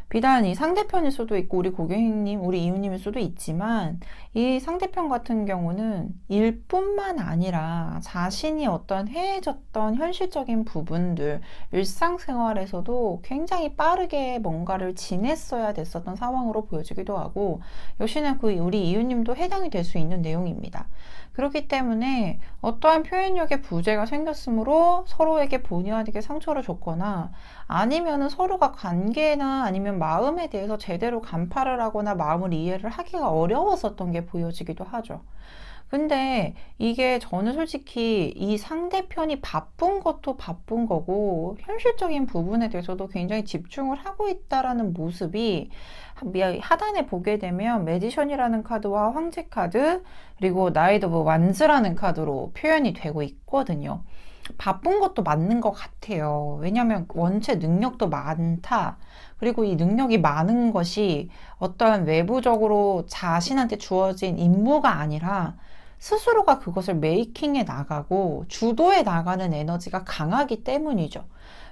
비단 이 상대편일 수도 있고 우리 고객님, 우리 이웃님일 수도 있지만, 이 상대편 같은 경우는 일뿐만 아니라 자신이 어떤 해해졌던 현실적인 부분들, 일상생활에서도 굉장히 빠르게 뭔가를 지냈어야 됐었던 상황으로 보여지기도 하고, 역시나 그 우리 이웃님도 해당이 될 수 있는 내용입니다. 그렇기 때문에 어떠한 표현력의 부재가 생겼으므로 서로에게 본의 아니게 상처를 줬거나, 아니면은 서로가 관계나 아니면 마음에 대해서 제대로 간파를 하거나 마음을 이해를 하기가 어려웠었던 게 보여지기도 하죠. 근데 이게 저는 솔직히 이 상대편이 바쁜 것도 바쁜 거고 현실적인 부분에 대해서도 굉장히 집중을 하고 있다라는 모습이 하단에 보게 되면 매지션이라는 카드와 황제 카드, 그리고 나이트 오브 완즈라는 카드로 표현이 되고 있거든요. 바쁜 것도 맞는 것 같아요. 왜냐하면 원체 능력도 많다. 그리고 이 능력이 많은 것이 어떠한 외부적으로 자신한테 주어진 임무가 아니라 스스로가 그것을 메이킹해 나가고 주도해 나가는 에너지가 강하기 때문이죠.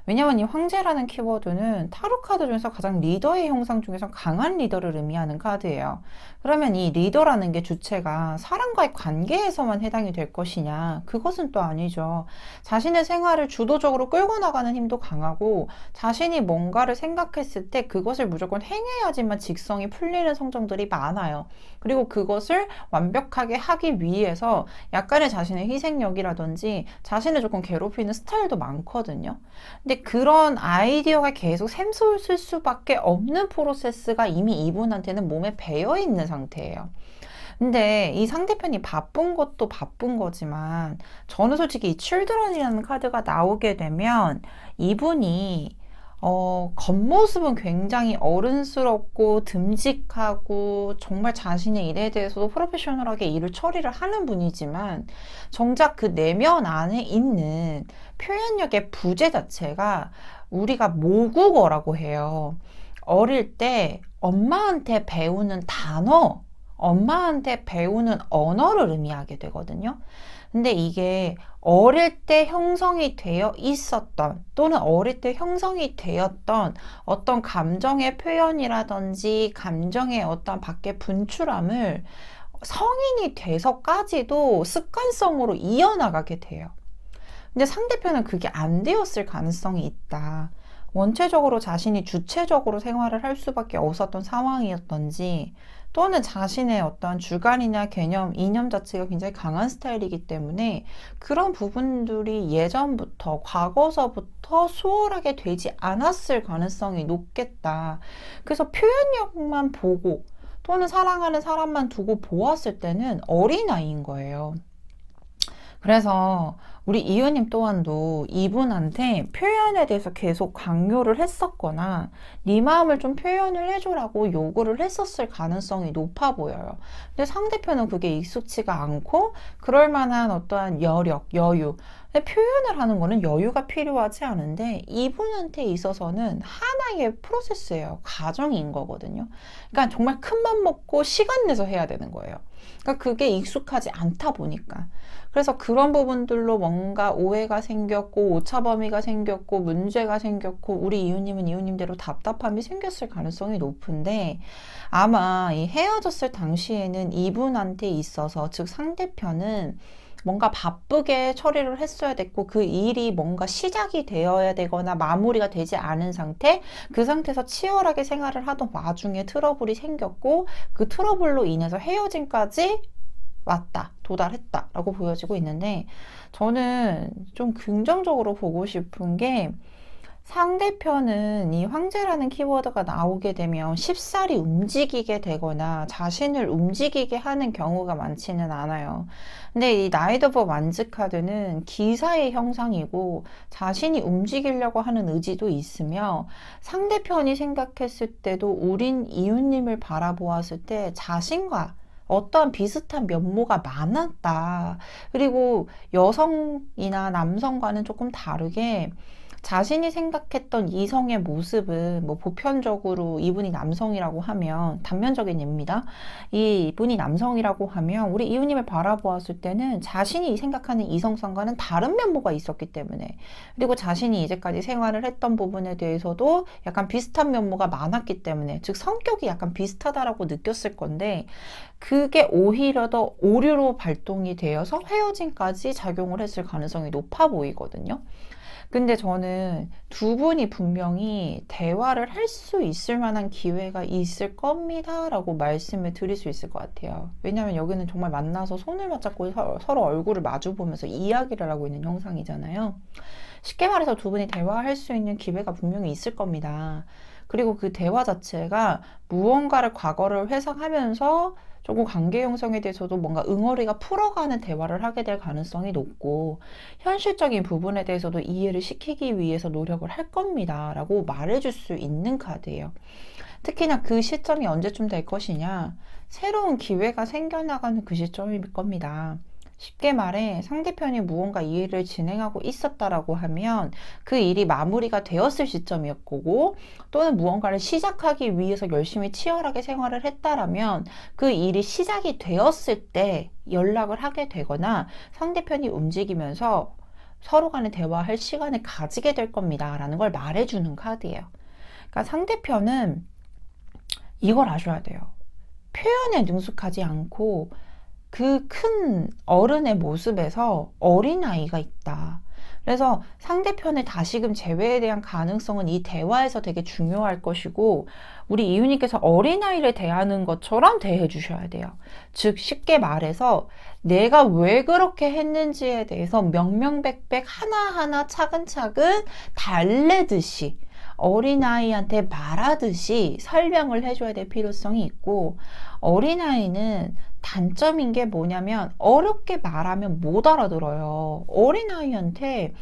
왜냐하면 이 황제라는 키워드는 타로 카드 중에서 가장 리더의 형상 중에서 강한 리더를 의미하는 카드예요. 그러면 이 리더라는 게 주체가 사람과의 관계에서만 해당이 될 것이냐? 그것은 또 아니죠. 자신의 생활을 주도적으로 끌고 나가는 힘도 강하고, 자신이 뭔가를 생각했을 때 그것을 무조건 행해야지만 직성이 풀리는 성정들이 많아요. 그리고 그것을 완벽하게 하기 위해서 약간의 자신의 희생력이라든지 자신을 조금 괴롭히는 스타일도 많거든요. 근데 그런 아이디어가 계속 샘솟을 수밖에 없는 프로세스가 이미 이분한테는 몸에 배어 있는 상태예요. 근데 이 상대편이 바쁜 것도 바쁜 거지만, 저는 솔직히 이 칠드런이라는 카드가 나오게 되면 이분이 겉모습은 굉장히 어른스럽고 듬직하고 정말 자신의 일에 대해서도 프로페셔널하게 일을 처리를 하는 분이지만 정작 그 내면 안에 있는 표현력의 부재 자체가 우리가 모국어라고 해요. 어릴 때 엄마한테 배우는 단어, 엄마한테 배우는 언어를 의미하게 되거든요. 근데 이게 어릴 때 형성이 되어 있었던 또는 어릴 때 형성이 되었던 어떤 감정의 표현이라든지 감정의 어떤 밖의 분출함을 성인이 돼서까지도 습관성으로 이어나가게 돼요. 근데 상대편은 그게 안 되었을 가능성이 있다. 원체적으로 자신이 주체적으로 생활을 할 수밖에 없었던 상황이었던지 또는 자신의 어떤 주관이나 개념, 이념 자체가 굉장히 강한 스타일이기 때문에 그런 부분들이 예전부터, 과거서부터 수월하게 되지 않았을 가능성이 높겠다. 그래서 표현력만 보고 또는 사랑하는 사람만 두고 보았을 때는 어린아이인 거예요. 그래서 우리 이유님 또한도 이분한테 표현에 대해서 계속 강요를 했었거나 네 마음을 좀 표현을 해줘라고 요구를 했었을 가능성이 높아 보여요. 근데 상대편은 그게 익숙치가 않고 그럴 만한 어떠한 여력, 여유, 근데 표현을 하는 거는 여유가 필요하지 않은데 이분한테 있어서는 하나의 프로세스예요. 과정인 거거든요. 그러니까 정말 큰 맘 먹고 시간 내서 해야 되는 거예요. 그러니까 그게 익숙하지 않다 보니까. 그래서 그런 부분들로 뭔가 오해가 생겼고 오차범위가 생겼고 문제가 생겼고 우리 이웃님은 이웃님대로 답답함이 생겼을 가능성이 높은데 아마 이 헤어졌을 당시에는 이분한테 있어서 즉 상대편은 뭔가 바쁘게 처리를 했어야 됐고 그 일이 뭔가 시작이 되어야 되거나 마무리가 되지 않은 상태, 그 상태에서 치열하게 생활을 하던 와중에 트러블이 생겼고 그 트러블로 인해서 헤어짐까지 왔다, 도달했다 라고 보여지고 있는데 저는 좀 긍정적으로 보고 싶은 게 상대편은 이 황제라는 키워드가 나오게 되면 쉽사리 움직이게 되거나 자신을 움직이게 하는 경우가 많지는 않아요. 근데 이 나이트 오브 완즈 카드는 기사의 형상이고 자신이 움직이려고 하는 의지도 있으며 상대편이 생각했을 때도 우린 이웃님을 바라보았을 때 자신과 어떠한 비슷한 면모가 많았다. 그리고 여성이나 남성과는 조금 다르게 자신이 생각했던 이성의 모습은 뭐 보편적으로 이분이 남성이라고 하면 단면적인 예입니다. 이분이 남성이라고 하면 우리 이웃님을 바라보았을 때는 자신이 생각하는 이성성과는 다른 면모가 있었기 때문에 그리고 자신이 이제까지 생활을 했던 부분에 대해서도 약간 비슷한 면모가 많았기 때문에 즉 성격이 약간 비슷하다라고 느꼈을 건데 그게 오히려 더 오류로 발동이 되어서 헤어짐까지 작용을 했을 가능성이 높아 보이거든요. 근데 저는 두 분이 분명히 대화를 할 수 있을 만한 기회가 있을 겁니다 라고 말씀을 드릴 수 있을 것 같아요. 왜냐하면 여기는 정말 만나서 손을 맞잡고 서로 얼굴을 마주 보면서 이야기를 하고 있는 영상이잖아요. 쉽게 말해서 두 분이 대화할 수 있는 기회가 분명히 있을 겁니다. 그리고 그 대화 자체가 무언가를 과거를 회상하면서 조금 관계 형성에 대해서도 뭔가 응어리가 풀어가는 대화를 하게 될 가능성이 높고 현실적인 부분에 대해서도 이해를 시키기 위해서 노력을 할 겁니다 라고 말해줄 수 있는 카드예요. 특히나 그 시점이 언제쯤 될 것이냐, 새로운 기회가 생겨나가는 그 시점일 겁니다. 쉽게 말해 상대편이 무언가 이 일을 진행하고 있었다라고 하면 그 일이 마무리가 되었을 시점이었 거고 또는 무언가를 시작하기 위해서 열심히 치열하게 생활을 했다라면 그 일이 시작이 되었을 때 연락을 하게 되거나 상대편이 움직이면서 서로 간에 대화할 시간을 가지게 될 겁니다 라는 걸 말해주는 카드예요. 그러니까 상대편은 이걸 아셔야 돼요. 표현에 능숙하지 않고 그 큰 어른의 모습에서 어린아이가 있다. 그래서 상대편의 다시금 재회에 대한 가능성은 이 대화에서 되게 중요할 것이고 우리 이웃님께서 어린아이를 대하는 것처럼 대해 주셔야 돼요. 즉 쉽게 말해서 내가 왜 그렇게 했는지에 대해서 명명백백 하나하나 차근차근 달래듯이 어린아이한테 말하듯이 설명을 해줘야 될 필요성이 있고 어린아이는 단점인 게 뭐냐면 어렵게 말하면 못 알아들어요. 어린아이한테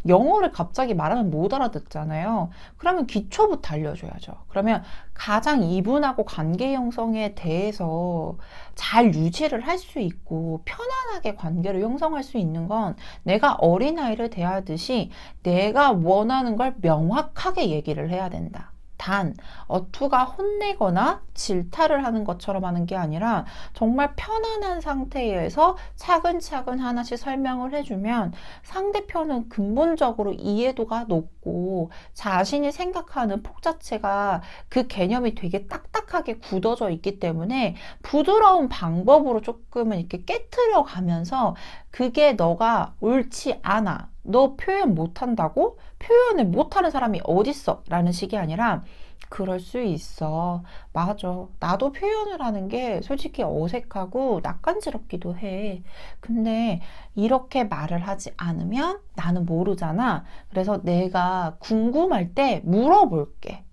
영어를 갑자기 말하면 못 알아듣잖아요. 그러면 기초부터 알려줘야죠. 그러면 가장 이분하고 관계 형성에 대해서 잘 유지를 할 수 있고 편안하게 관계를 형성할 수 있는 건 내가 어린아이를 대하듯이 내가 원하는 걸 명확하게 얘기를 해야 된다. 단, 어투가 혼내거나 질타를 하는 것처럼 하는 게 아니라 정말 편안한 상태에서 차근차근 하나씩 설명을 해주면 상대편은 근본적으로 이해도가 높고 자신이 생각하는 폭 자체가 그 개념이 되게 딱딱하게 굳어져 있기 때문에 부드러운 방법으로 조금은 이렇게 깨트려 가면서 그게 너가 옳지 않아. 너 표현 못한다고? 표현을 못하는 사람이 어딨어? 라는 식이 아니라 그럴 수 있어. 맞아. 나도 표현을 하는 게 솔직히 어색하고 낯간지럽기도 해. 근데 이렇게 말을 하지 않으면 나는 모르잖아. 그래서 내가 궁금할 때 물어볼게.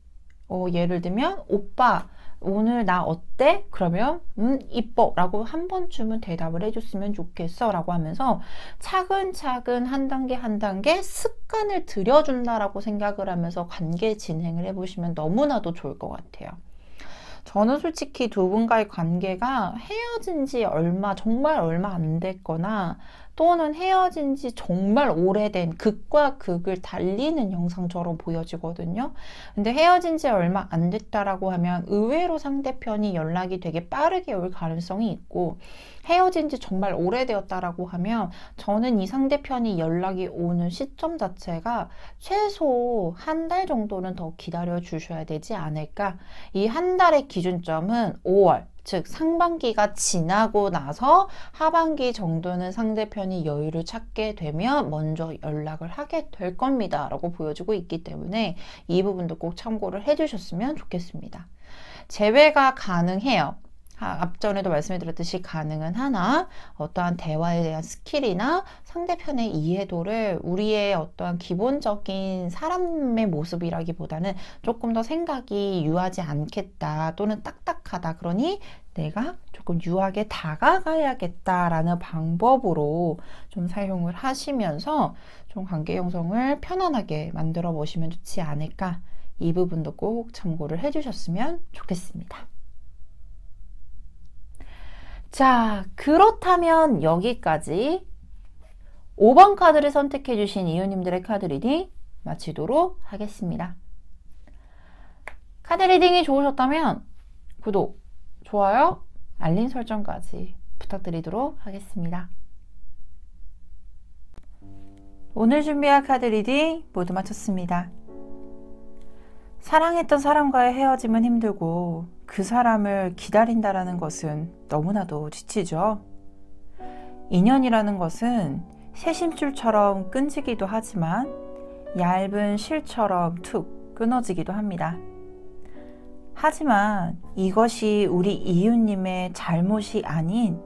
예를 들면 오빠 오늘 나 어때? 그러면 이뻐 라고 한 번쯤은 대답을 해줬으면 좋겠어 라고 하면서 차근차근 한 단계 한 단계 습관을 들여준다라고 생각을 하면서 관계 진행을 해보시면 너무나도 좋을 것 같아요. 저는 솔직히 두 분과의 관계가 헤어진 지 정말 얼마 안 됐거나 또는 헤어진 지 정말 오래된 극과 극을 달리는 영상처럼 보여지거든요. 근데 헤어진 지 얼마 안 됐다라고 하면 의외로 상대편이 연락이 되게 빠르게 올 가능성이 있고 헤어진 지 정말 오래되었다라고 하면 저는 이 상대편이 연락이 오는 시점 자체가 최소 한 달 정도는 더 기다려 주셔야 되지 않을까. 이 한 달의 기준점은 5월, 즉 상반기가 지나고 나서 하반기 정도는 상대편이 여유를 찾게 되면 먼저 연락을 하게 될 겁니다 라고 보여주고 있기 때문에 이 부분도 꼭 참고를 해주셨으면 좋겠습니다. 재회가 가능해요. 앞전에도 말씀드렸듯이 가능은 하나 어떠한 대화에 대한 스킬이나 상대편의 이해도를 우리의 어떠한 기본적인 사람의 모습이라기보다는 조금 더 생각이 유하지 않겠다 또는 딱딱하다 그러니 내가 조금 유하게 다가가야겠다라는 방법으로 좀 사용을 하시면서 좀 관계 형성을 편안하게 만들어 보시면 좋지 않을까. 이 부분도 꼭 참고를 해주셨으면 좋겠습니다. 자, 그렇다면 여기까지 5번 카드를 선택해 주신 이웃님들의 카드 리딩 마치도록 하겠습니다. 카드 리딩이 좋으셨다면 구독, 좋아요, 알림 설정까지 부탁드리도록 하겠습니다. 오늘 준비한 카드 리딩 모두 마쳤습니다. 사랑했던 사람과의 헤어짐은 힘들고 그 사람을 기다린다라는 것은 너무나도 지치죠. 인연이라는 것은 새심줄처럼 끈지기도 하지만 얇은 실처럼 툭 끊어지기도 합니다. 하지만 이것이 우리 이웃님의 잘못이 아닌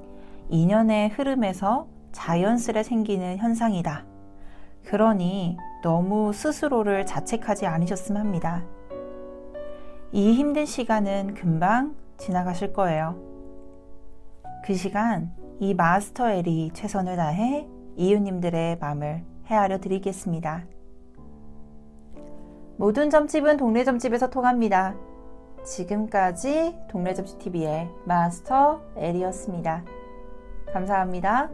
인연의 흐름에서 자연스레 생기는 현상이다. 그러니 너무 스스로를 자책하지 않으셨으면 합니다. 이 힘든 시간은 금방 지나가실 거예요. 그 시간 이 마스터 엘이 최선을 다해 이웃님들의 마음을 헤아려 드리겠습니다. 모든 점집은 동네 점집에서 통합니다. 지금까지 동네 점집 TV의 마스터 엘이었습니다. 감사합니다.